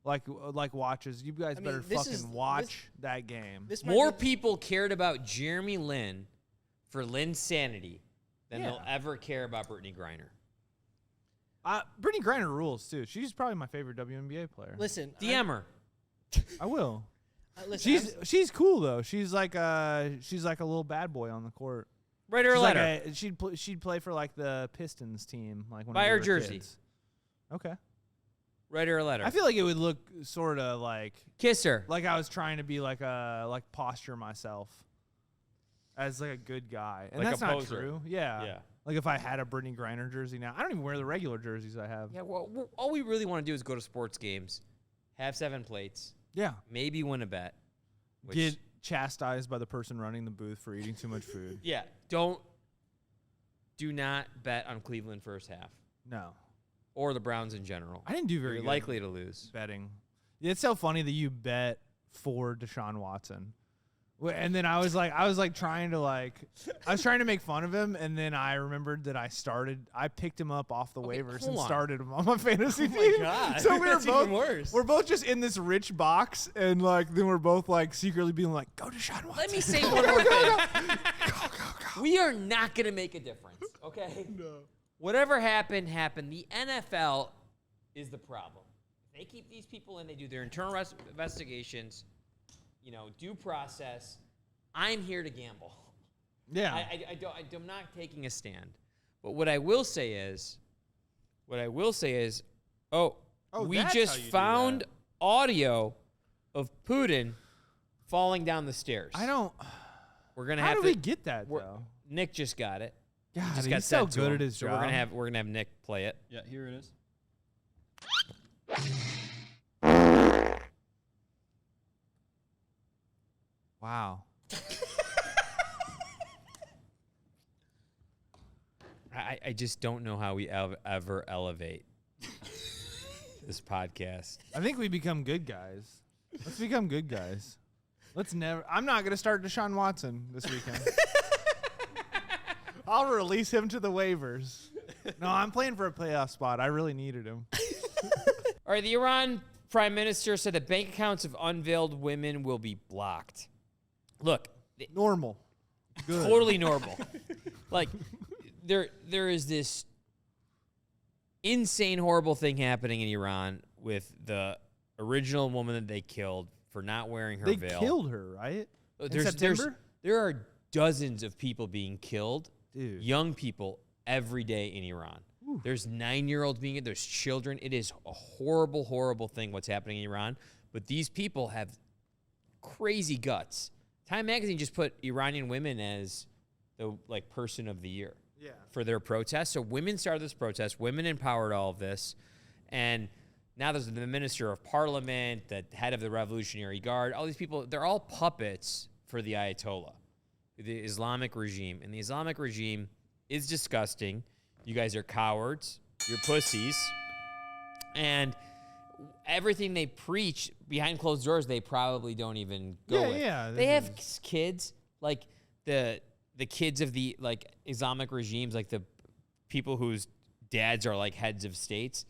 Like watches. You guys I mean, better this fucking is- watch that game. This might More be- people cared about Jeremy Lin for Lin's sanity than they'll Yeah. ever care about Brittany Griner. Brittany Griner rules too. She's probably my favorite WNBA player. Listen, DM her. I will. listen, She's cool though. She's like a little bad boy on the court. Write her a She's like letter. she'd play for like the Pistons team, like when Buy we her were jersey. kids. Okay. Write her a letter. I feel like it would look sort of like Kiss her. I was trying to be like posture myself as like a good guy, and Like that's a not poser. true. Yeah. Yeah. Like if I had a Brittany Griner jersey now, I don't even wear the regular jerseys I have. Yeah, well, all we really want to do is go to sports games, have 7 plates, Yeah. maybe win a bet. Which, Get chastised by the person running the booth for eating too much food. yeah, do not bet on Cleveland first half No. or the Browns in general. I didn't do very You're good likely to lose. betting. Yeah, it's so funny that you bet for Deshaun Watson. And then I was trying to make fun of him, and then I remembered that I picked him up off the Okay, waivers hold and on. started him on my fantasy my team. God. So That's even worse. we're both just in this rich box, and like then we're both like secretly being like, "Go Deshaun Watson." Let me say one more thing. We are not going to make a difference, okay? No. Whatever happened. The NFL is the problem. If they keep these people in, they do their internal investigations, due process. I'm here to gamble. Yeah. I'm not taking a stand. But what I will say is, we that's just how you do found that. audio of Putin falling down the stairs. We're gonna How have did to. we get that though? Nick just got it. God, Just he's got so sent to good him. at his so job. we're gonna have Nick play it. Yeah, here it is. Wow. I just don't know how we ever elevate this podcast. I think we become good guys. Let's become good guys. I'm not going to start Deshaun Watson this weekend. I'll release him to the waivers. No, I'm playing for a playoff spot. I really needed him. All right, the Iran prime minister said that bank accounts of unveiled women will be blocked. Look, Normal. Good. totally normal. Like, there is this insane, horrible thing happening in Iran with the original woman that they killed for not wearing her They veil. killed her, right? In There's September? there are dozens of people being killed, Dude. young people, every day in Iran. There's 9-year-olds being there's children. It is a horrible, horrible thing what's happening in Iran. But these people have crazy guts. Time Magazine just put Iranian women as the person of the year for their protest. So women started this protest. Women empowered all of this. And now there's the Minister of Parliament, the head of the Revolutionary Guard. All these people, they're all puppets for the Ayatollah, the Islamic regime. And the Islamic regime is disgusting. You guys are cowards. You're pussies. And everything they preach behind closed doors, they probably don't even go with. Yeah. They have kids, like the kids of the Islamic regimes, like the people whose dads are like heads of states.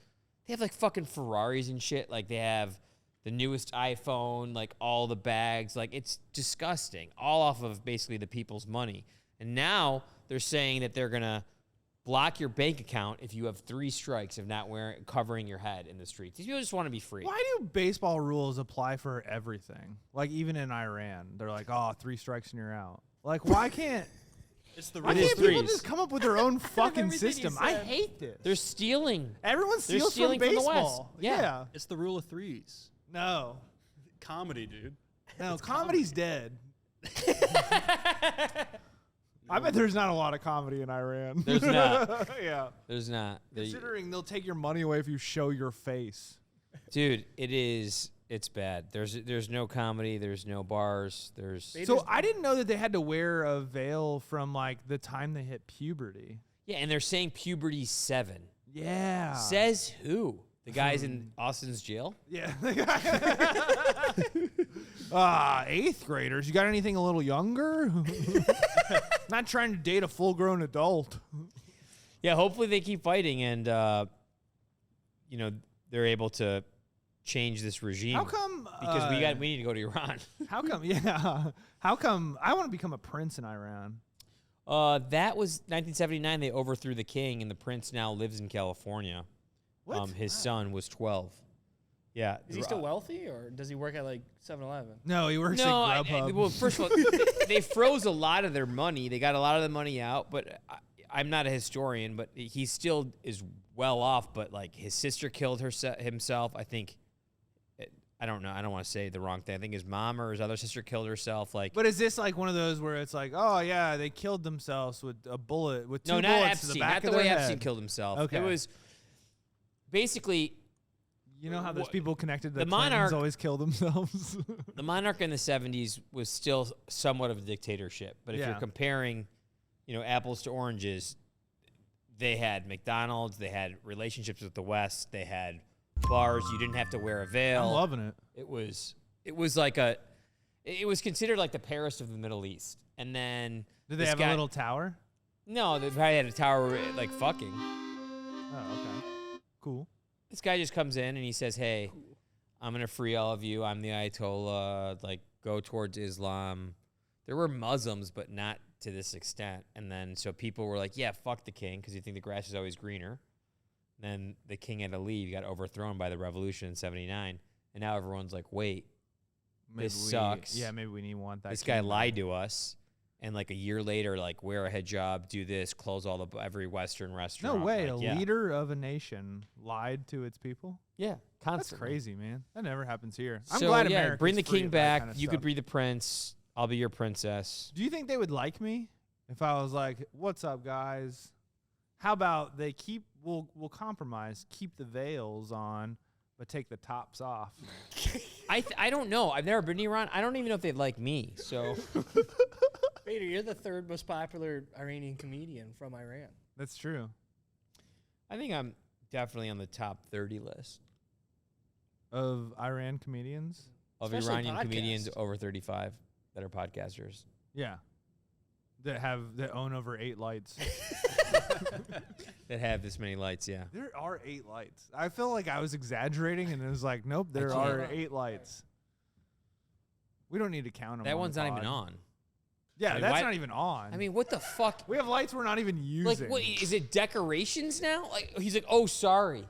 They have like fucking Ferraris and shit. Like they have the newest iPhone, like all the bags. Like it's disgusting. All off of basically the people's money. And now they're saying that they're gonna block your bank account if you have 3 strikes of not covering your head in the streets. These people just want to be free. Why do baseball rules apply for everything? Like even in Iran, they're like, "Oh, 3 strikes and you're out." Like, why can't? Why can't people just come up with their own fucking everything you system? I said. hate this. They're stealing. Everyone They're steals stealing from from the West. baseball. Yeah. It's the rule of threes. No. Comedy, dude. No, comedy's dead. I bet there's not a lot of comedy in Iran. There's not. Yeah. There's not. Considering they'll take your money away if you show your face. Dude, it's bad. There's no comedy. There's no bars. So I didn't know that they had to wear a veil from like the time they hit puberty. Yeah, and they're saying puberty's 7. Yeah. Says who? The guy's in Austin's jail? Yeah. 8th graders. You got anything a little younger? Not trying to date a full-grown adult. Yeah, hopefully they keep fighting and, they're able to change this regime. How come? Because we need to go to Iran. How come? Yeah. How come? I want to become a prince in Iran. That was 1979. They overthrew the king, and the prince now lives in California. What? His son was 12. Yeah. Is he still wealthy, or does he work at like 7-Eleven? No, he works at Grubhub. Well, first of all, they froze a lot of their money. They got a lot of the money out, but I'm not a historian, but he still is well off. But like his sister killed himself. I think. I don't know. I don't want to say the wrong thing. I think his mom or his other sister killed herself. Like, but is this like one of those where it's like, oh yeah, they killed themselves with a bullet, with two no, not bullets to Epstein. the back Not of the way their Epstein head? killed himself. Okay. It was basically. You know how there's people connected that the Clintons monarch always kill themselves? The monarch in the 70s was still somewhat of a dictatorship. But if you're comparing, apples to oranges, they had McDonald's, they had relationships with the West, they had bars, you didn't have to wear a veil. I'm loving it. It was considered like the Paris of the Middle East. And then Did they have a little tower? No, they probably had a tower like fucking. Oh, okay. Cool. This guy just comes in and he says, "Hey, I'm going to free all of you. I'm the Ayatollah. Like, go towards Islam." There were Muslims, but not to this extent. And then so people were like, "Yeah, fuck the king," because you think the grass is always greener. And then the king had to leave. He got overthrown by the revolution in 79. And now everyone's like, wait, this sucks. Yeah, maybe we want that. This guy lied to us. And like a year later, like wear a hijab, do this, close every Western restaurant. No way. Like, a leader of a nation lied to its people? Yeah, That's constantly. crazy, man. That never happens here. I'm So, glad yeah, America's bring the free king of that back. kind of You stuff. could be the prince. I'll be your princess. Do you think they would like me if I was like, "What's up, guys? How about we'll compromise, keep the veils on, but take the tops off." I don't know. I've never been to Iran. I don't even know if they'd like me. So Vader, you're the 3rd most popular Iranian comedian from Iran. That's true. I think I'm definitely on the top 30 list Of Iran comedians? of Especially Iranian comedians podcasts. over 35 that are podcasters. Yeah. That own over 8 lights. That have this many lights, yeah. There are 8 lights. I feel like I was exaggerating, and it was like, nope, there can't. are 8 lights. We don't need to count them. That one's the not pod. even on. Yeah, I mean, that's why- not even on. I mean, what the fuck? we have lights we're not even using. Like, what, is it decorations now? Like, he's like, oh, sorry.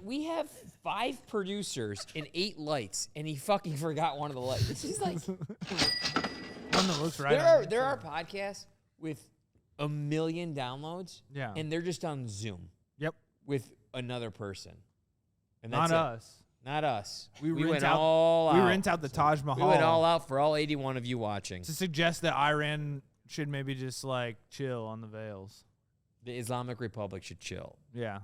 We have 5 producers and 8 lights, and he fucking forgot one of the lights. He's like, One that looks right. there are podcasts with 1 million downloads, Yeah. and they're just on Zoom Yep. with another person. And Not that's it. us. Not us. We went rent out- all out. We rent out the Taj Mahal. We went all out for all 81 of you watching. to suggest that Iran should maybe just like chill on the veils. The Islamic Republic should chill. Yeah.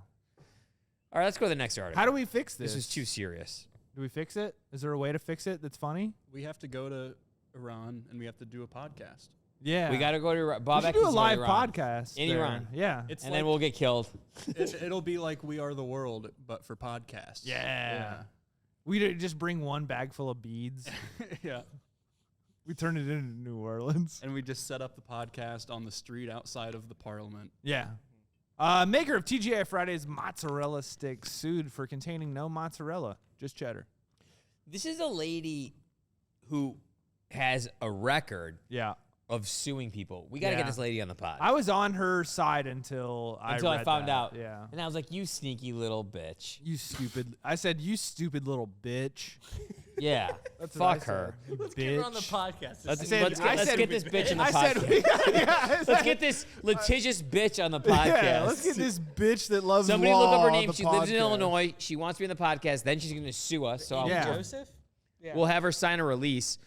All right, let's go to the next article. How do we fix this? This is too serious. Do we fix it? Is there a way to fix it that's funny? We have to go to Iran and we have to do a podcast. Yeah. We got to go to We Baubak should do a needs to go to live Iran. podcast In there. Iran. Yeah. It's And like, then we'll get killed. it'll be like We Are the World, but for podcasts. Yeah. We just bring one bag full of beads. Yeah. We turn it into New Orleans. And we just set up the podcast on the street outside of the parliament. Yeah. Maker of TGI Fridays mozzarella sticks sued for containing no mozzarella, just cheddar. This is a lady who has a record Yeah. of suing people. We got to Yeah. get this lady on the pod. I was on her side until I read found that. out. Yeah. And I was like, you sneaky little bitch. You stupid. I said, you stupid little bitch. Yeah. That's what I Fuck her. said, you Let's bitch. get her on the podcast. Let's, said- let's, I get, let's said- get this bitch on the I podcast. said, yeah, Let's get this litigious bitch on the podcast. Yeah, let's get this bitch that loves Somebody law look up her on name. the She lives in podcast. Illinois. She wants to be on the podcast. Then she's going to sue us. So Yeah. Joseph? Yeah. we'll have her sign a release.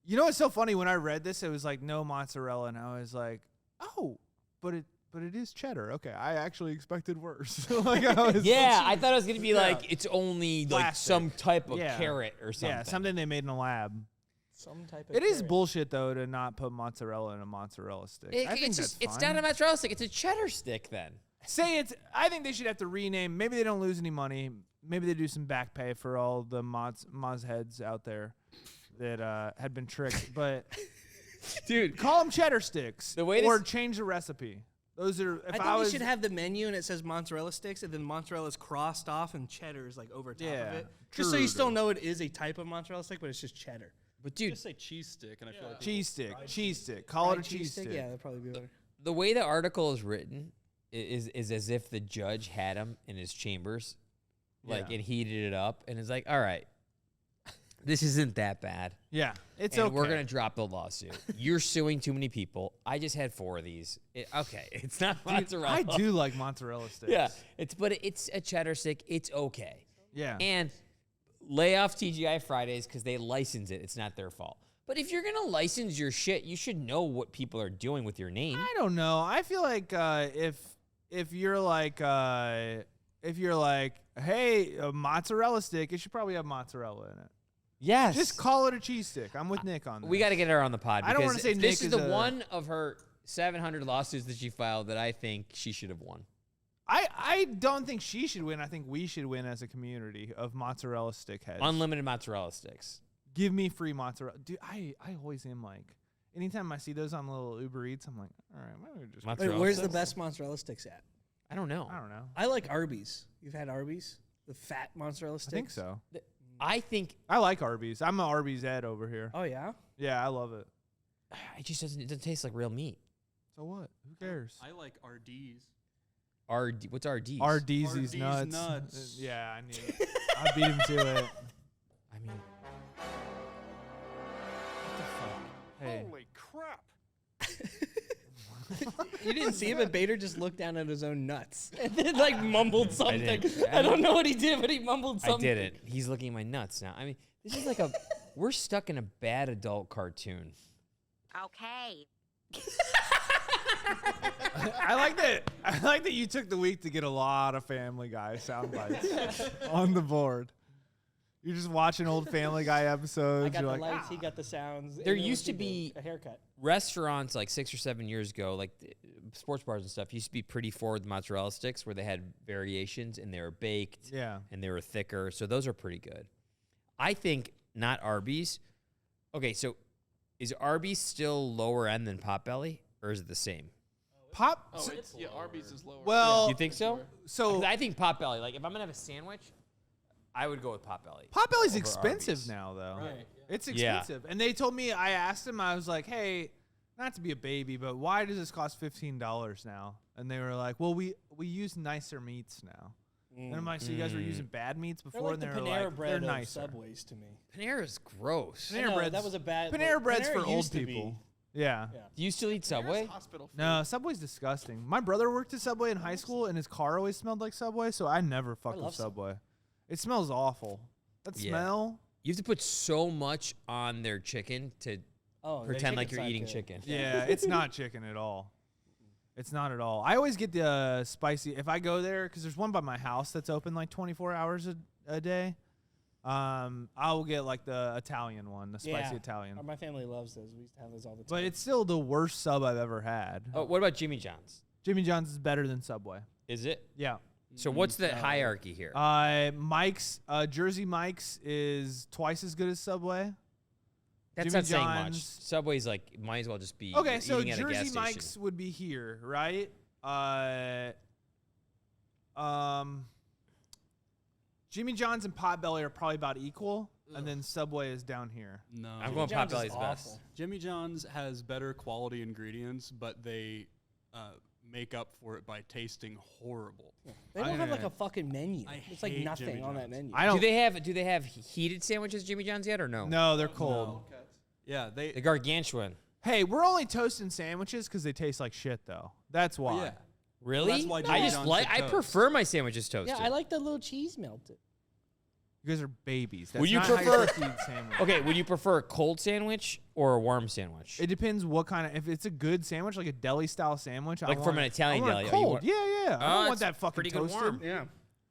You know what's so funny? When I read this, it was like no mozzarella, and I was like, oh, but it is cheddar. Okay, I actually expected worse. Like, I thought it was going to be like it's only like Plastic. some type of Yeah. carrot or something. Yeah, something they made in a lab. Some type of It is carrot. bullshit though to not put mozzarella in a mozzarella stick. I think It's that's it's fine. not a mozzarella stick. It's a cheddar stick then. I think they should have to rename. Maybe they don't lose any money. Maybe they do some back pay for all the Moz heads out there that had been tricked. But Dude, call them cheddar sticks, The way or this- change the recipe. Those are. If I think I was, we should have the menu and it says mozzarella sticks, and then mozzarella's crossed off and cheddar's like over top Yeah. of it, just so you still know it is a type of mozzarella stick, but it's just cheddar. but dude, Just say cheese stick, and I feel like cheese stick. Call it a Fried cheese stick. Yeah, that'd probably be better. the way the article is written is as if the judge had him in his chambers, like, Yeah. and heated it up, and is like, all right, this isn't that bad. Yeah, it's and okay. we're gonna drop the lawsuit. You're suing too many people. I just had 4 of these. Okay, it's not mozzarella. I do like mozzarella sticks. Yeah, it's a cheddar stick. It's okay. Yeah. And lay off TGI Fridays because they license it. It's not their fault. But if you're gonna license your shit, you should know what people are doing with your name. I don't know. I feel like if you're like hey, a mozzarella stick, it should probably have mozzarella in it. Yes. Just call it a cheese stick. I'm with Nick on that. We got to get her on the pod. I don't wanna because say this Nick is is the a- one of her 700 lawsuits that she filed that I think she should have won. I don't think she should win. I think we should win as a community of mozzarella stick heads. Unlimited mozzarella sticks. Give me free mozzarella. Dude, I always am like, anytime I see those on little Uber Eats, I'm like, all right, why don't we just. Mozzarella Wait, where's sticks? the best mozzarella sticks at? I don't know. I don't know. I like Arby's. You've had Arby's? The fat mozzarella I sticks? think so. I think I like Arby's. I'm an Arby's head over here. Oh, yeah? Yeah, I love it. it just doesn't taste like real meat. So what? Who cares? I like RD's. What's RD's? RD's RD's nuts. nuts. Yeah, I knew it. I beat him to it. I mean, Hey. Holy crap! You didn't see him, but Bader just looked down at his own nuts and then, like, mumbled something. didn't. I don't know what he did, but he mumbled I something. did it. He's looking at my nuts now. I mean, this is like we're stuck in a bad adult cartoon. Okay. I like that. I like that you took the week to get a lot of Family Guy sound bites on the board. You're just watching old Family Guy episodes. I got You're the like, lights, he got the sounds. There and then used he to did be- a haircut. Restaurants like 6 or 7 years ago, like sports bars and stuff, used to be pretty forward with mozzarella sticks where they had variations and they were baked yeah. and they were thicker. So those are pretty good. I think not Arby's. Okay, so is Arby's still lower end than Potbelly or is it the same? Pop. Oh, yeah, Arby's is lower. Well, You think so? so 'Cause I think Potbelly, like if I'm going to have a sandwich, I would go with Potbelly. Potbelly's over expensive Arby's. now, though. Right. It's Yeah. expensive. And they told me, I asked them, I was like, hey, not to be a baby, but why does this cost $15 now? And they were like, well, we use nicer meats now. And I'm like, so you guys were using bad meats They're before? like the and they're Panera like, bread they're of nicer. Subways to me. Panera's gross. Panera No, bread's- that was a bad. Panera bread's Panera for old used to be. people. Yeah. Yeah. Do you still eat Subway? Hospital food. No, Subway's disgusting. My brother worked at Subway in high school, and his car always smelled like Subway, so I never fucked with love Subway. It smells awful. That Yeah. smell. You have to put so much on their chicken to Oh, their pretend like chicken's you're not eating good. chicken. Yeah, it's not chicken at all. It's not at all. I always get the spicy. If I go there, because there's one by my house that's open like 24 hours a day, I will get like the Italian one, the spicy Yeah. Italian. My family loves those. We used to have those all the time. But it's still the worst sub I've ever had. Oh, what about Jimmy John's? Jimmy John's is better than Subway. Is it? Yeah. So what's the hierarchy here? Mike's, Jersey Mike's is twice as good as Subway. That's Jimmy not saying much. John's- Subway's like might as well just be Okay, you're so eating at a gas Jersey station. Mike's would be here, right? Jimmy John's and Potbelly are probably about equal, and then Subway is down here. No. I'm going John's is Potbelly's best. awful. Jimmy John's has better quality ingredients, but they make up for it by tasting horrible. They don't have like I- a fucking menu. I It's like hate nothing Jimmy on that John's. menu. I don't. Do they have heated sandwiches, Jimmy John's yet or no? No, they're cold. Yeah, The they. gargantuan. Hey, we're only toasting sandwiches because they taste like shit, though. That's why. Yeah. Really? That's why I Jimmy just John's like should I toast. prefer my sandwiches toasted. Yeah, I like the little cheese melted. You guys are babies. That's Would you not how prefer- supposed to eat sandwich. Okay, would you prefer a cold sandwich or a warm sandwich? It depends what kind of. If it's a good sandwich, like a deli style sandwich, Like I from want an it- Italian I want deli, it oh, you cold. want- Yeah. I don't want it's that fucking pretty good toasted. warm. Yeah.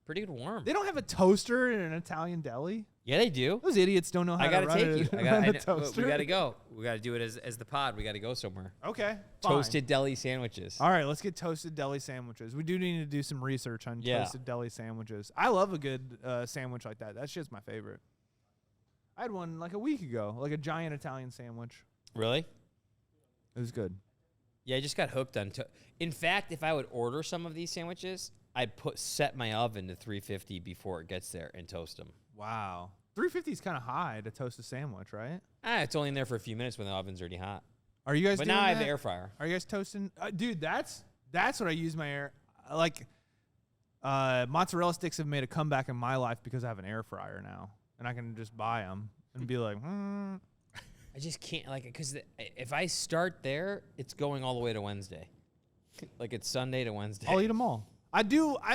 Pretty good warm. They don't have a toaster in an Italian deli. Yeah, they do. Those idiots don't know how I gotta to run take it. you. I run a gotta, we toaster. gotta go. We gotta do it as the pod. We gotta go somewhere. Okay. Fine. Toasted deli sandwiches. All right, let's get toasted deli sandwiches. We do need to do some research on toasted deli sandwiches. I love a good sandwich like that. That's just my favorite. I had one like a week ago, like a giant Italian sandwich. Really? It was good. Yeah, I just got hooked on. In fact, if I would order some of these sandwiches, I'd set my oven to 350 before it gets there and toast them. Wow. 350 is kind of high to toast a sandwich, right? It's only in there for a few minutes when the oven's already hot. Are you guys? But doing now I have that? the air fryer. Are you guys toasting? Dude, that's what I use my air. Like, mozzarella sticks have made a comeback in my life because I have an air fryer now, and I can just buy them and be like, I just can't because if I start there, it's going all the way to Wednesday. Like it's Sunday to Wednesday. I'll eat them all. I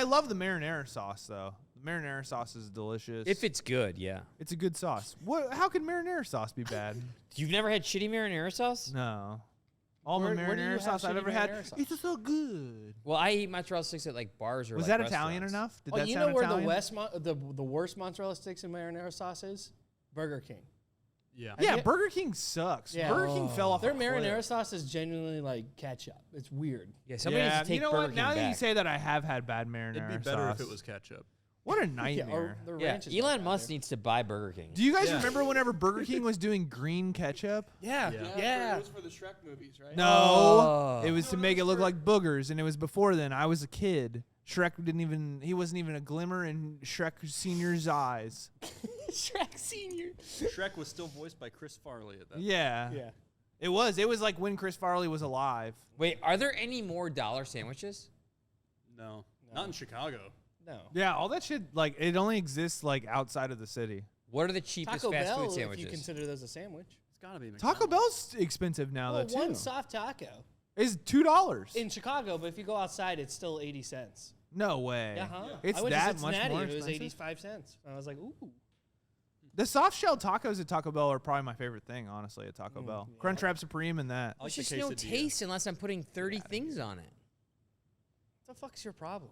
love the marinara sauce though. The marinara sauce is delicious. If it's good, yeah. It's a good sauce. How can marinara sauce be bad? You've never had shitty marinara sauce? No. All Where the do you marinara have sauce I've shitty ever had, marinara sauce? it's so good. Well, I eat mozzarella sticks at like bars or Was like that Italian restaurants. enough? Did Oh, that you sound know where Italian? the worst mozzarella sticks and marinara sauce is? Burger King. Yeah. Yeah, get- Burger King sucks. Yeah. Burger King fell off Their a cliff. marinara sauce is genuinely like ketchup. It's weird. Yeah, somebody needs to take you know Burger what? King Now that you back. say that, I have had bad marinara It'd be better sauce. if it was ketchup. What a Yeah, nightmare. or the Yeah, ranch is Elon not Musk bad. needs to buy Burger King. Do you guys Yeah. remember whenever Burger King was doing green ketchup? Yeah, Yeah. yeah. It was for the Shrek movies, right? No, Oh. it was to No, make that it was look for- like boogers, and it was before then. I was a kid. Shrek he wasn't even a glimmer in Shrek Senior's eyes. Shrek Senior. Shrek was still voiced by Chris Farley at that. Yeah. Yeah. It was like when Chris Farley was alive. Wait, are there any more dollar sandwiches? No, not in Chicago. No. Yeah, all that shit, like, it only exists, like, outside of the city. What are the cheapest Taco fast Bell, food sandwiches? if you consider those a sandwich. It's gotta be Taco McDonald's. Bell's expensive now, Well, though, too. one soft taco It's $2. in Chicago, but if you go outside, it's still 80 cents. No way. Uh-huh. It's I went that to much Cincinnati, more and it was expensive? 85 cents. And I was like, ooh. The soft shell tacos at Taco Bell are probably my favorite thing, honestly, at Taco Bell. yeah. Crunchwrap Supreme and that. I like There's the just no quesadilla. taste unless I'm putting 30 things on it. What the fuck's your problem?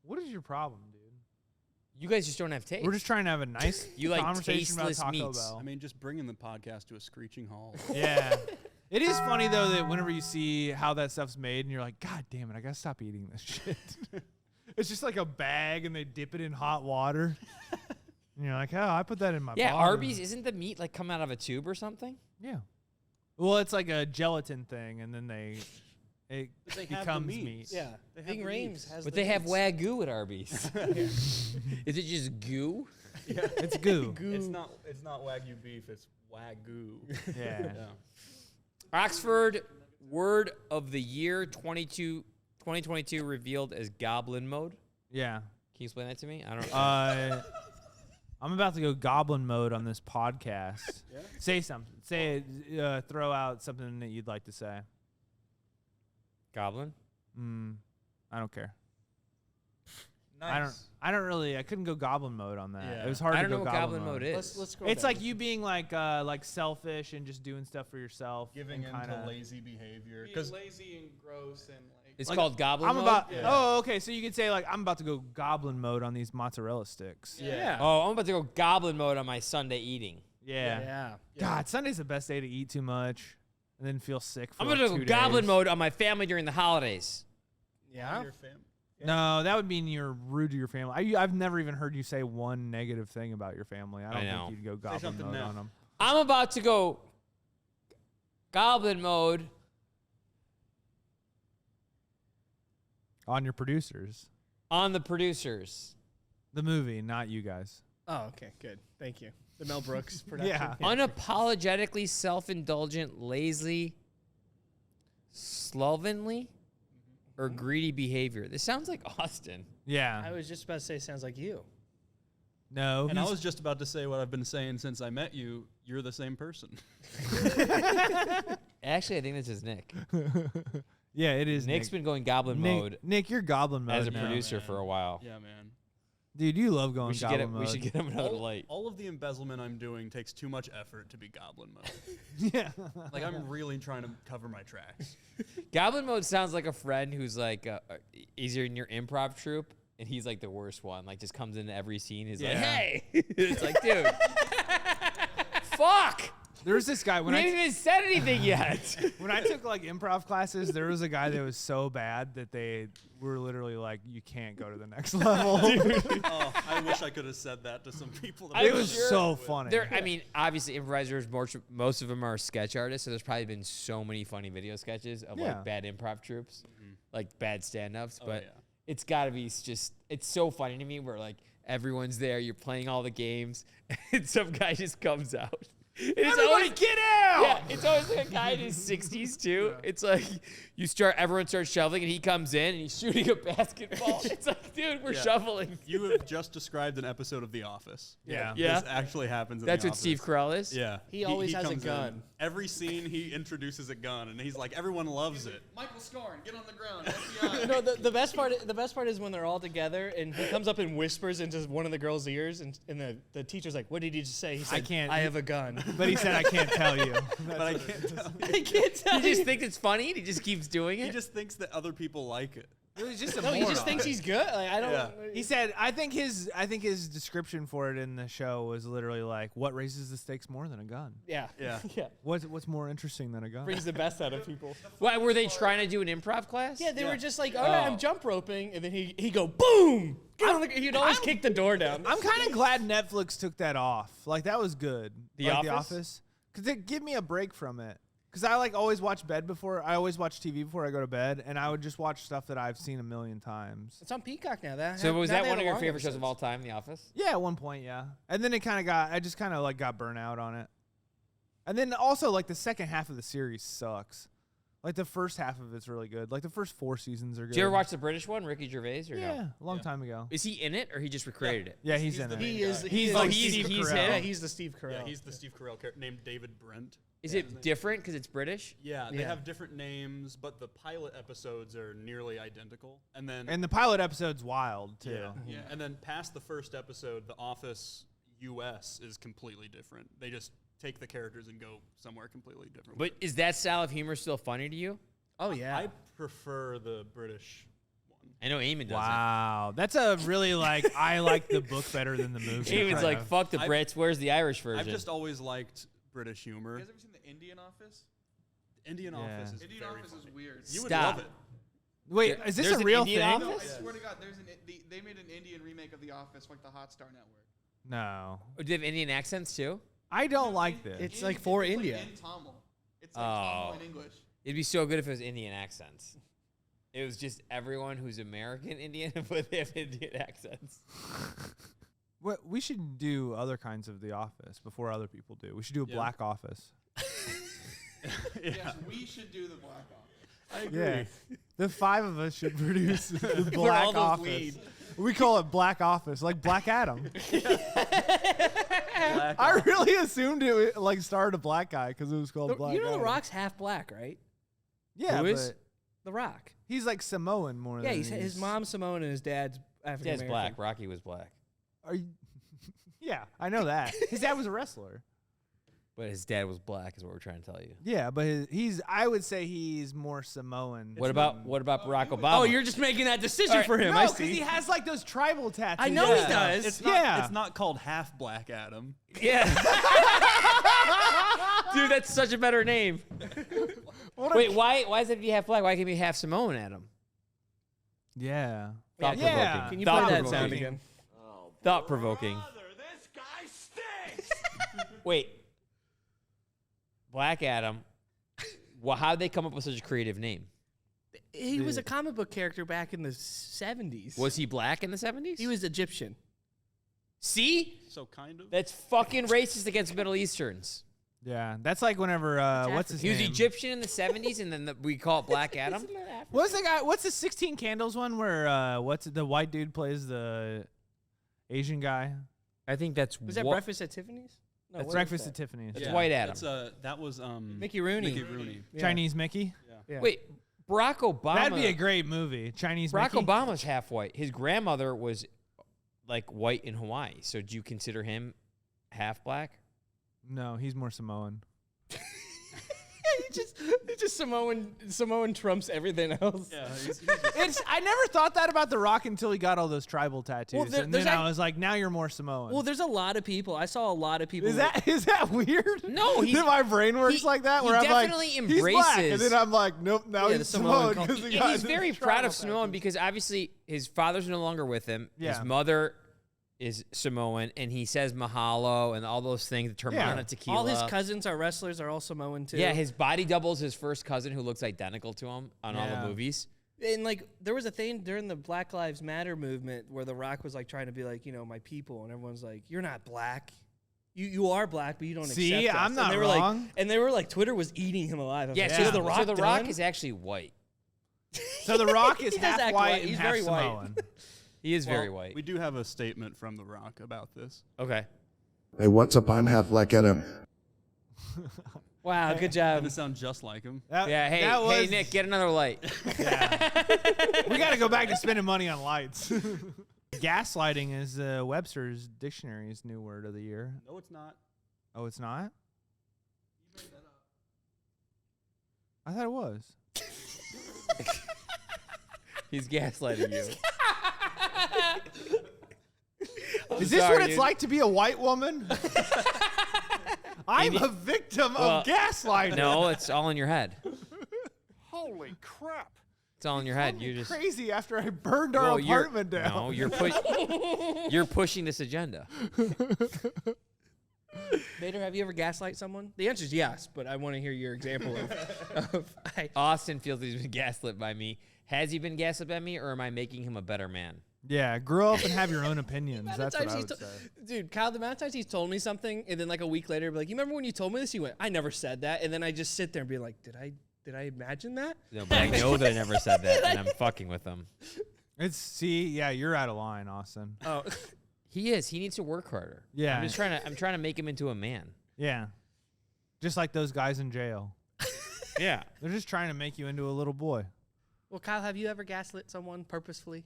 What is your problem, dude? You guys just don't have taste. We're just trying to have a nice You like conversation about tasteless Taco meats. Bell. I mean, just bringing the podcast to a screeching halt. Yeah. It is funny, though, that whenever you see how that stuff's made and you're like, God damn it, I got to stop eating this shit. It's just like a bag and they dip it in hot water. And you're like, oh, I put that in my Yeah, body. Arby's, isn't the meat like come out of a tube or something? Yeah. Well, it's like a gelatin thing, and then it But they have the becomes meat. meat. Yeah. They have Ving the Rhames meats. has But the they have meats. Wagyu at Arby's. Is it just goo? It's goo. It's not Wagyu beef. It's Wagyu. Yeah. Oxford Word of the Year 2022 revealed as goblin mode. Yeah. Can you explain that to me? I don't I'm about to go goblin mode on this podcast. Say something. Say it. Throw out something that you'd like to say. Goblin? I don't care. I don't really. I couldn't go goblin mode on that. Yeah. It was hard I to don't go know what goblin goblin mode is. Let's go It's down. like you being like selfish and just doing stuff for yourself. Giving and into kinda, lazy behavior. Being lazy and gross and like. It's like, called goblin I'm mode? about. Yeah. Oh, okay. So you could say like I'm about to go goblin mode on these mozzarella sticks. Yeah. Oh, I'm about to go goblin mode on my Sunday eating. Yeah. Yeah. God, Sunday's the best day to eat too much and then feel sick for I'm like going to 2 go goblin days. mode on my family during the holidays. Yeah. Your fam- No, that would mean you're rude to your family. I've never even heard you say one negative thing about your family. I don't know. think you'd go goblin something mode now. on them. I'm about to go goblin mode On your producers. on the producers. The movie, not you guys. Oh, okay. Good. Thank you. The Mel Brooks production. Yeah. Unapologetically self-indulgent, lazy, slovenly, or greedy behavior. This sounds like Austin. Yeah. I was just about to say, sounds like you. No. And I he's- was just about to say what I've been saying since I met you. You're the same person. Actually, I think this is Nick. yeah, it is. Nick's Nick. been going goblin mode Nick, you're goblin mode as a now. producer for a while. Yeah, man. Dude, you love going We should goblin get him. mode. We should get him another light. All of the embezzlement I'm doing takes too much effort to be goblin mode. yeah. Like I'm really trying to cover my tracks. Goblin mode sounds like a friend who's like, he's in your improv troupe, and he's like the worst one. Like just comes into every scene. He's like, Yeah. hey, it's like, dude, fuck. There's this guy We when haven't even said anything yet. when I took like improv classes, there was a guy that was so bad that they were literally like, you can't go to the next level. Oh, I wish I could have said that to some people. That It I'm was sure so funny. I mean, obviously, improvisers, most of them are sketch artists, so there's probably been so many funny video sketches of Yeah. like bad improv troops, like bad stand-ups. But yeah. it's got to be just, it's so funny to me where like everyone's there, you're playing all the games, and some guy just comes out. And it's Everybody always, get out! yeah, it's always like a guy in his 60s too. It's like everyone starts shoveling, and he comes in and he's shooting a basketball. It's like, dude, we're Yeah. shoveling. You have just described an episode of The Office. Yeah. Yeah. This actually happens in That's The what Steve Office. Carell is. Yeah. He always has a comes in. gun. Every scene, he introduces a gun, and he's like, everyone loves it. Michael Scorn, get on the ground. FBI. No, the best part is when they're all together and he comes up and whispers into one of the girls' ears and the teacher's like, "What did he just say?" He said, can't- I have a gun." But he said, I can't tell you. But I can't tell. I can't tell He just you. thinks it's funny, and he just keeps doing it. He just thinks that other people like it. It was just a No, he moron. just thinks he's good. Like, I don't. Yeah. He said, I think his description for it in the show was literally like, what raises the stakes more than a gun? Yeah. Yeah. Yeah. What's more interesting than a gun? Brings the best out of people. Why were they trying to do an improv class? Yeah, they were just like, all right, I'm jump roping, and then he'd go boom. Get on the, he'd always kick the door down. I'm kind of glad Netflix took that off. Like that was good. The Like, Office? Because it give me a break from it. Because I like always watch I always watch TV before I go to bed, and I would just watch stuff that I've seen a million times. It's on Peacock now. So was now that they one have of your long favorite shows of episodes. all time, The Office? Yeah, at one point, yeah. And then I just kind of like got burnt out on it. And then also like the second half of the series sucks. Like the first half of it's really good. Like the first 4 seasons are good. Did you ever watch the British one, Ricky Gervais, or Yeah, no? a long time ago. Is he in it, or he just recreated it? Yeah, he's in it. He is. guy. He's Oh, like he's Steve him. Carell. Yeah, he's the Steve Carell. Yeah, he's the Steve Carell character named David Brent. Is it different because it's British? Yeah, they Yeah. have different names, but the pilot episodes are nearly identical. And then And the pilot episode's wild too. yeah. And then past the first episode, The Office US is completely different. They just take the characters and go somewhere completely different. But is that style of humor still funny to you? Oh yeah. I prefer the British one. I know Eamon doesn't. Wow, that's a really like I like the book better than the movie. Eamon's kind like, of. fuck the Brits. Where's the Irish version? I've just always liked British You humor. guys ever seen the Indian Office? Indian Yeah. Office is Indian very Office is funny. weird. You would Stop. love it. Wait, is this There's a an real Indian thing? No, I Office? swear to God, they made an Indian remake of The Office, like the Hotstar Network. No, Oh, do they have Indian accents too? I don't like this. It's like for it's India. Like in Tamil. It's like Oh. Tamil in English. It'd be so good if it was Indian accents. It was just everyone who's American Indian, but they have Indian accents. What we should do other kinds of The Office before other people do. We should do a Yeah. Black Office. Yes, we should do the Black Office. I agree. Yeah, the 5 of us should produce the all Black those Office. weed. We call it Black Office, like Black Adam. I really assumed it like started a black guy because it was called Black You know, Adam. The Rock's half black, right? Yeah, Who is? but The Rock. he's like Samoan more Yeah, than his mom's Samoan and his dad's African Dad's American. black. Rocky was black. Are you? Yeah, I know that. His dad was a wrestler. But his dad was black, is what we're trying to tell you. Yeah, but he's. I would say he's more Samoan. What about Barack Obama? Oh, you're just making that decision for him. No, I because see. he has like those tribal tattoos. I know and he stuff. does. It's not, Yeah. it's not called half Black Adam. Yeah. Dude, that's such a better name. What Wait, why is it be half black? Why can't it be half Samoan Adam? Yeah. Thought Yeah. provoking. Can you Thought play that provoking. sound again? Thought provoking. Brother, this guy stinks! Wait. Black Adam. Well, how'd they come up with such a creative name? He was a comic book character back in the 70s. Was he black in the 70s? He was Egyptian. See? So kind of. That's fucking racist against Middle Easterns. Yeah, that's like whenever what's his He was name? Egyptian in the 70s, and then we call it Black Adam. What's the guy? What's the 16 Candles one where what's the white dude plays the Asian guy? I think that's Was that Breakfast at Tiffany's? No, That's what Breakfast was at Tiffany's. That's White Adam. That's, that was Mickey Rooney. Mickey Rooney. Yeah. Chinese Mickey. Yeah. Wait, Barack Obama. That'd be a great movie. Chinese Barack Mickey. Obama's half white. His grandmother was like white in Hawaii. So do you consider him half black? No, he's more Samoan. he just Samoan trumps everything else. Yeah, I never thought that about The Rock until he got all those tribal tattoos, and then I was like, now you're more Samoan. Well, there's a lot of people. I saw a lot of people. Is that weird? No, that my brain works like that. Where I'm like, definitely he's black, and embraces- then I'm like, nope, now Yeah, he's the Samoan Samoan because And he's very proud of Samoan because obviously his father's no longer with him. Yeah. His mother is Samoan, and he says mahalo and all those things. Termana tequila. All his cousins are wrestlers. Are all Samoan too. Yeah, his body doubles his first cousin who looks identical to him on all the movies. And like there was a thing during the Black Lives Matter movement where The Rock was like trying to be like, my people, and everyone's like, you're not black. You are black, but you don't See, accept us. I'm not and they were wrong. Like, and they were like, Twitter was eating him alive. I was Yeah, like, so is The Rock The Rock done? is actually white. So The Rock is He does half act white white. and He's half very white. Samoan. He is very white. We do have a statement from The Rock about this. Okay. Hey, what's up? I'm half black Adam. Wow, good Doesn't job. sound just like him. Yeah, hey, that was, Nick, get another light. We got to go back to spending money on lights. Gaslighting is Webster's Dictionary's new word of the year. No, it's not. Oh, it's not? I thought it was. He's gaslighting you. Is this what it's like to be a white woman? I'm a victim of gaslighting. No, it's all in your head. Holy crap. It's all in your head. You're just crazy after I burned our apartment down. No, you're pushing this agenda. Vader, have you ever gaslight someone? The answer is yes, but I want to hear your example of Austin feels he's been gaslit by me. Has he been gaslit by me, or am I making him a better man? Yeah, grow up and have your own opinions. That's what I would say. Dude, Kyle, the amount of times he's told me something, and then like a week later, be like, you remember when you told me this? He went, I never said that. And then I just sit there and be like, did I imagine that? No, but I know that I never said that, and I'm fucking with him. Yeah, you're out of line, Austin. Oh. He is. He needs to work harder. Yeah. I'm trying to make him into a man. Yeah. Just like those guys in jail. Yeah. They're just trying to make you into a little boy. Well, Kyle, have you ever gaslit someone purposefully?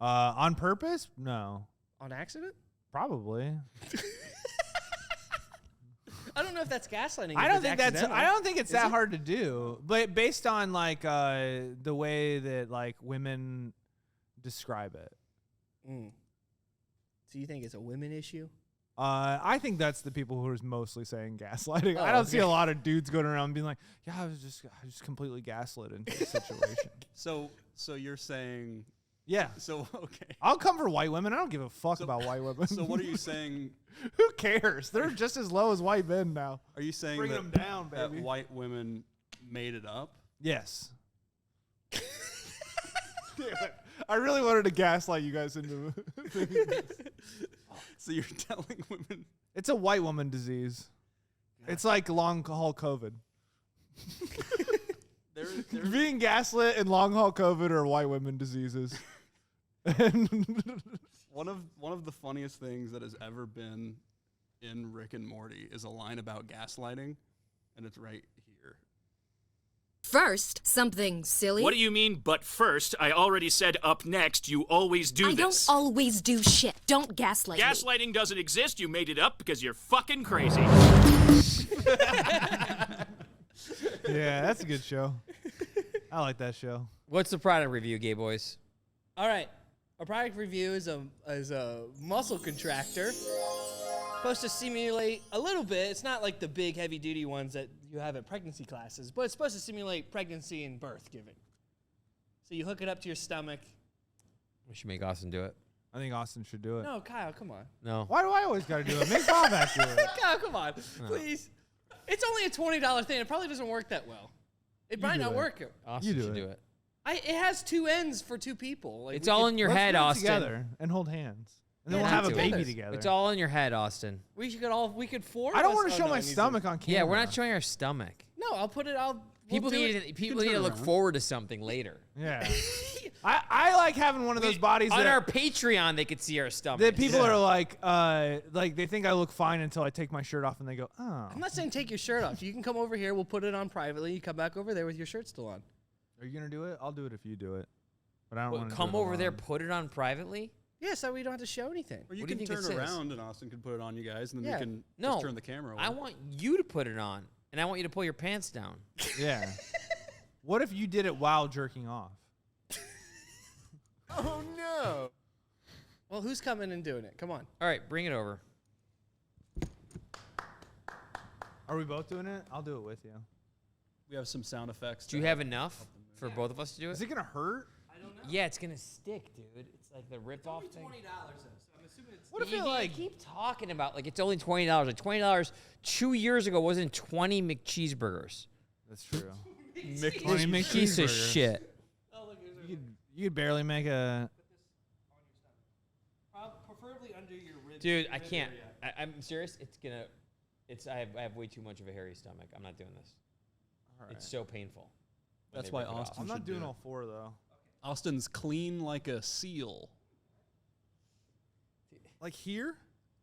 On purpose? No. On accident? Probably. I don't know if that's gaslighting. I don't think it's that hard to do. But based on like the way that like women describe it. Mm. So you think it's a women issue? I think that's the people who are mostly saying gaslighting. Oh, I don't see a lot of dudes going around being like, "Yeah, I just completely gaslit into the situation." So you're saying, yeah. So okay. I'll come for white women. I don't give a fuck about white women. So what are you saying? Who cares? They're just as low as white men now. Are you saying Bring that, them down, that baby. white women made it up? Yes. Damn it. I really wanted to gaslight you guys into thinking this. So you're telling women It's a white woman disease. It's like long haul COVID. Being gaslit and long haul COVID are white women diseases. one of the funniest things that has ever been in Rick and Morty is a line about gaslighting, and it's right here. First, something silly. What do you mean, but first? I already said up next, you always do I this. don't always do shit. Don't gaslight me. Gaslighting doesn't exist. You made it up because you're fucking crazy. Yeah, that's a good show. I like that show. What's the product review, gay boys? All right. Our product review is a muscle contractor. Supposed to simulate a little bit. It's not like the big heavy duty ones that you have at pregnancy classes, but it's supposed to simulate pregnancy and birth giving. So you hook it up to your stomach. We should make Austin do it. I think Austin should do it. No, Kyle, come on. No. Why do I always got to do it? Make Baubak do it. Kyle, come on, please. It's only a $20 thing. It probably doesn't work that well. It might do not it. work. Austin do should it. do it. It has two ends for two people. Like, It's all in your head, Let's Austin. put it together and hold hands. And then Yeah, we'll have a do it. baby together. It's all in your head, Austin. We could four. I don't want want to show my stomach on camera. Yeah, we're not showing our stomach. No, I'll put it. People need to look forward to something later. Yeah. I like having one of those bodies On that, our Patreon, they could see our stomach. that people are like they think I look fine until I take my shirt off and they go, oh. I'm not saying take your shirt off. You can come over here. We'll put it on privately. You come back over there with your shirt still on. Are you going to do it? I'll do it if you do it. But I don't Well, want to come over there, put it on privately. Yeah, so we don't have to show anything. Or you What do can you think turn it says? around and Austin can put it on you guys, and then Yeah. we can No, just turn the camera away. I want you to put it on. and I want you to pull your pants down. Yeah. What if you did it while jerking off? Oh no. Well, who's coming and doing it? Come on. All right, bring it over. Are we both doing it? I'll do it with you. We have some sound effects. Do you have enough for both of us to do it? Is it gonna hurt? I don't know. Yeah, it's gonna stick, dude. It's like the rip-off thing. $20 though, so I'm assuming it's. What if You it like? keep talking about like it's only $20. Like $20 2 years ago wasn't 20 McCheeseburgers. That's true. 20 McCheeseburgers. piece of shit. You could barely make a. Preferably under your rib. Dude, I can't. I'm serious. I have way too much of a hairy stomach. I'm not doing this. All right. It's so painful. when That's they why rip it off. Austin. I'm not should doing do it. all four though. Austin's clean like a seal. Like here?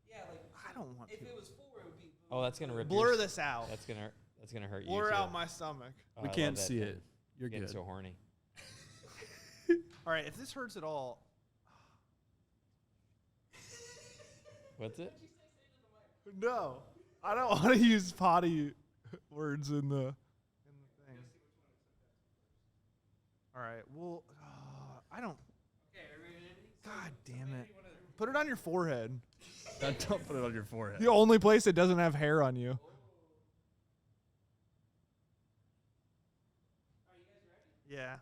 Yeah, like I don't want if to. it was 4, it would be. Oh, that's gonna rip. Blur your, this out. That's gonna hurt you. Blur too. out my stomach. Oh, We I can't love that see thing. it. You're Getting good. so horny. All right, if this hurts at all, What's it? no, I don't want to use potty words in the thing. All right, well, I don't. God damn it! Put it on your forehead. Don't put it on your forehead. The only place that doesn't have hair on you. Yeah.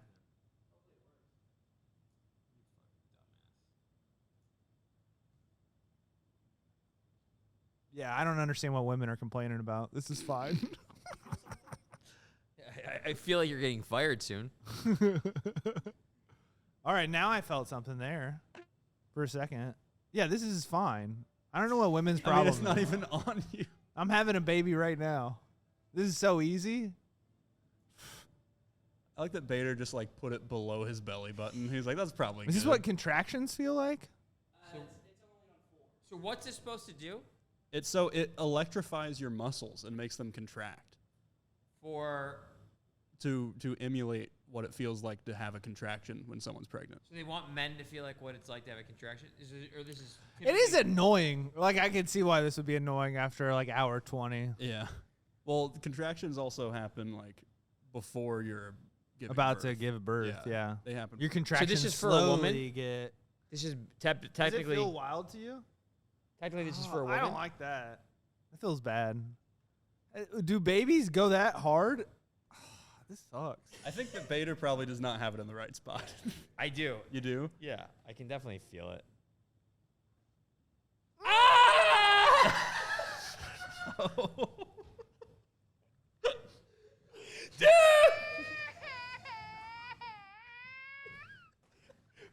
Yeah, I don't understand what women are complaining about. This is fine. I feel like you're getting fired soon. All right, now I felt something there for a second. Yeah, this is fine. I don't know what women's I problem mean, it's not is. even on you. I'm having a baby right now. This is so easy. I like that Bader just like put it below his belly button. He's like, that's probably. Is this good. what contractions feel like? So what's it supposed to do? It electrifies your muscles and makes them contract For to emulate what it feels like to have a contraction when someone's pregnant. so they want men to feel like what it's like to have a contraction. This is. It is annoying. Like I can see why this would be annoying after like hour 20. Yeah. Well, the contractions also happen like before you're giving About to birth. give birth, yeah. They happen. Your contractions this is for a slowly woman? get. This is Does it technically. feel wild to you? Technically, this is for a woman. I don't like that. That feels bad. Do babies go that hard? This sucks. I think that Bader probably does not have it in the right spot. I do. You do? Yeah, I can definitely feel it. Dude!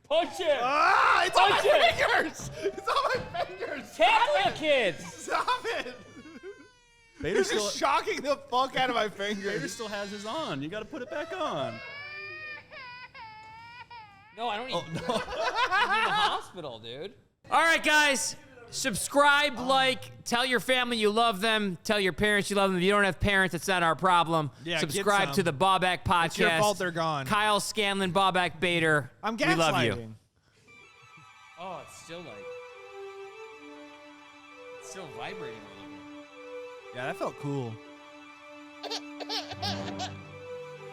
Punch him! Ah! It's Punch on my it! fingers! It's on my fingers! Tackle kids! Stop it! Bader You're still, just shocking the fuck out of my fingers. Bader still has his on. You got to put it back on. No, I don't need. Oh, no. I'm in the hospital, dude. All right, guys. Subscribe, like, tell your family you love them, tell your parents you love them. If you don't have parents, it's not our problem. Yeah, get subscribe some. to the Baubak Podcast. It's your fault they're gone. Kyle Scanlon, Baubak Bader. I'm We love you. gaslighting. Oh, it's still like. It's still vibrating a little bit. Yeah, that felt cool. If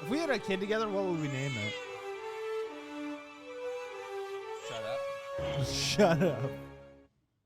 we had a kid together, what would we name it? Shut up. Shut up.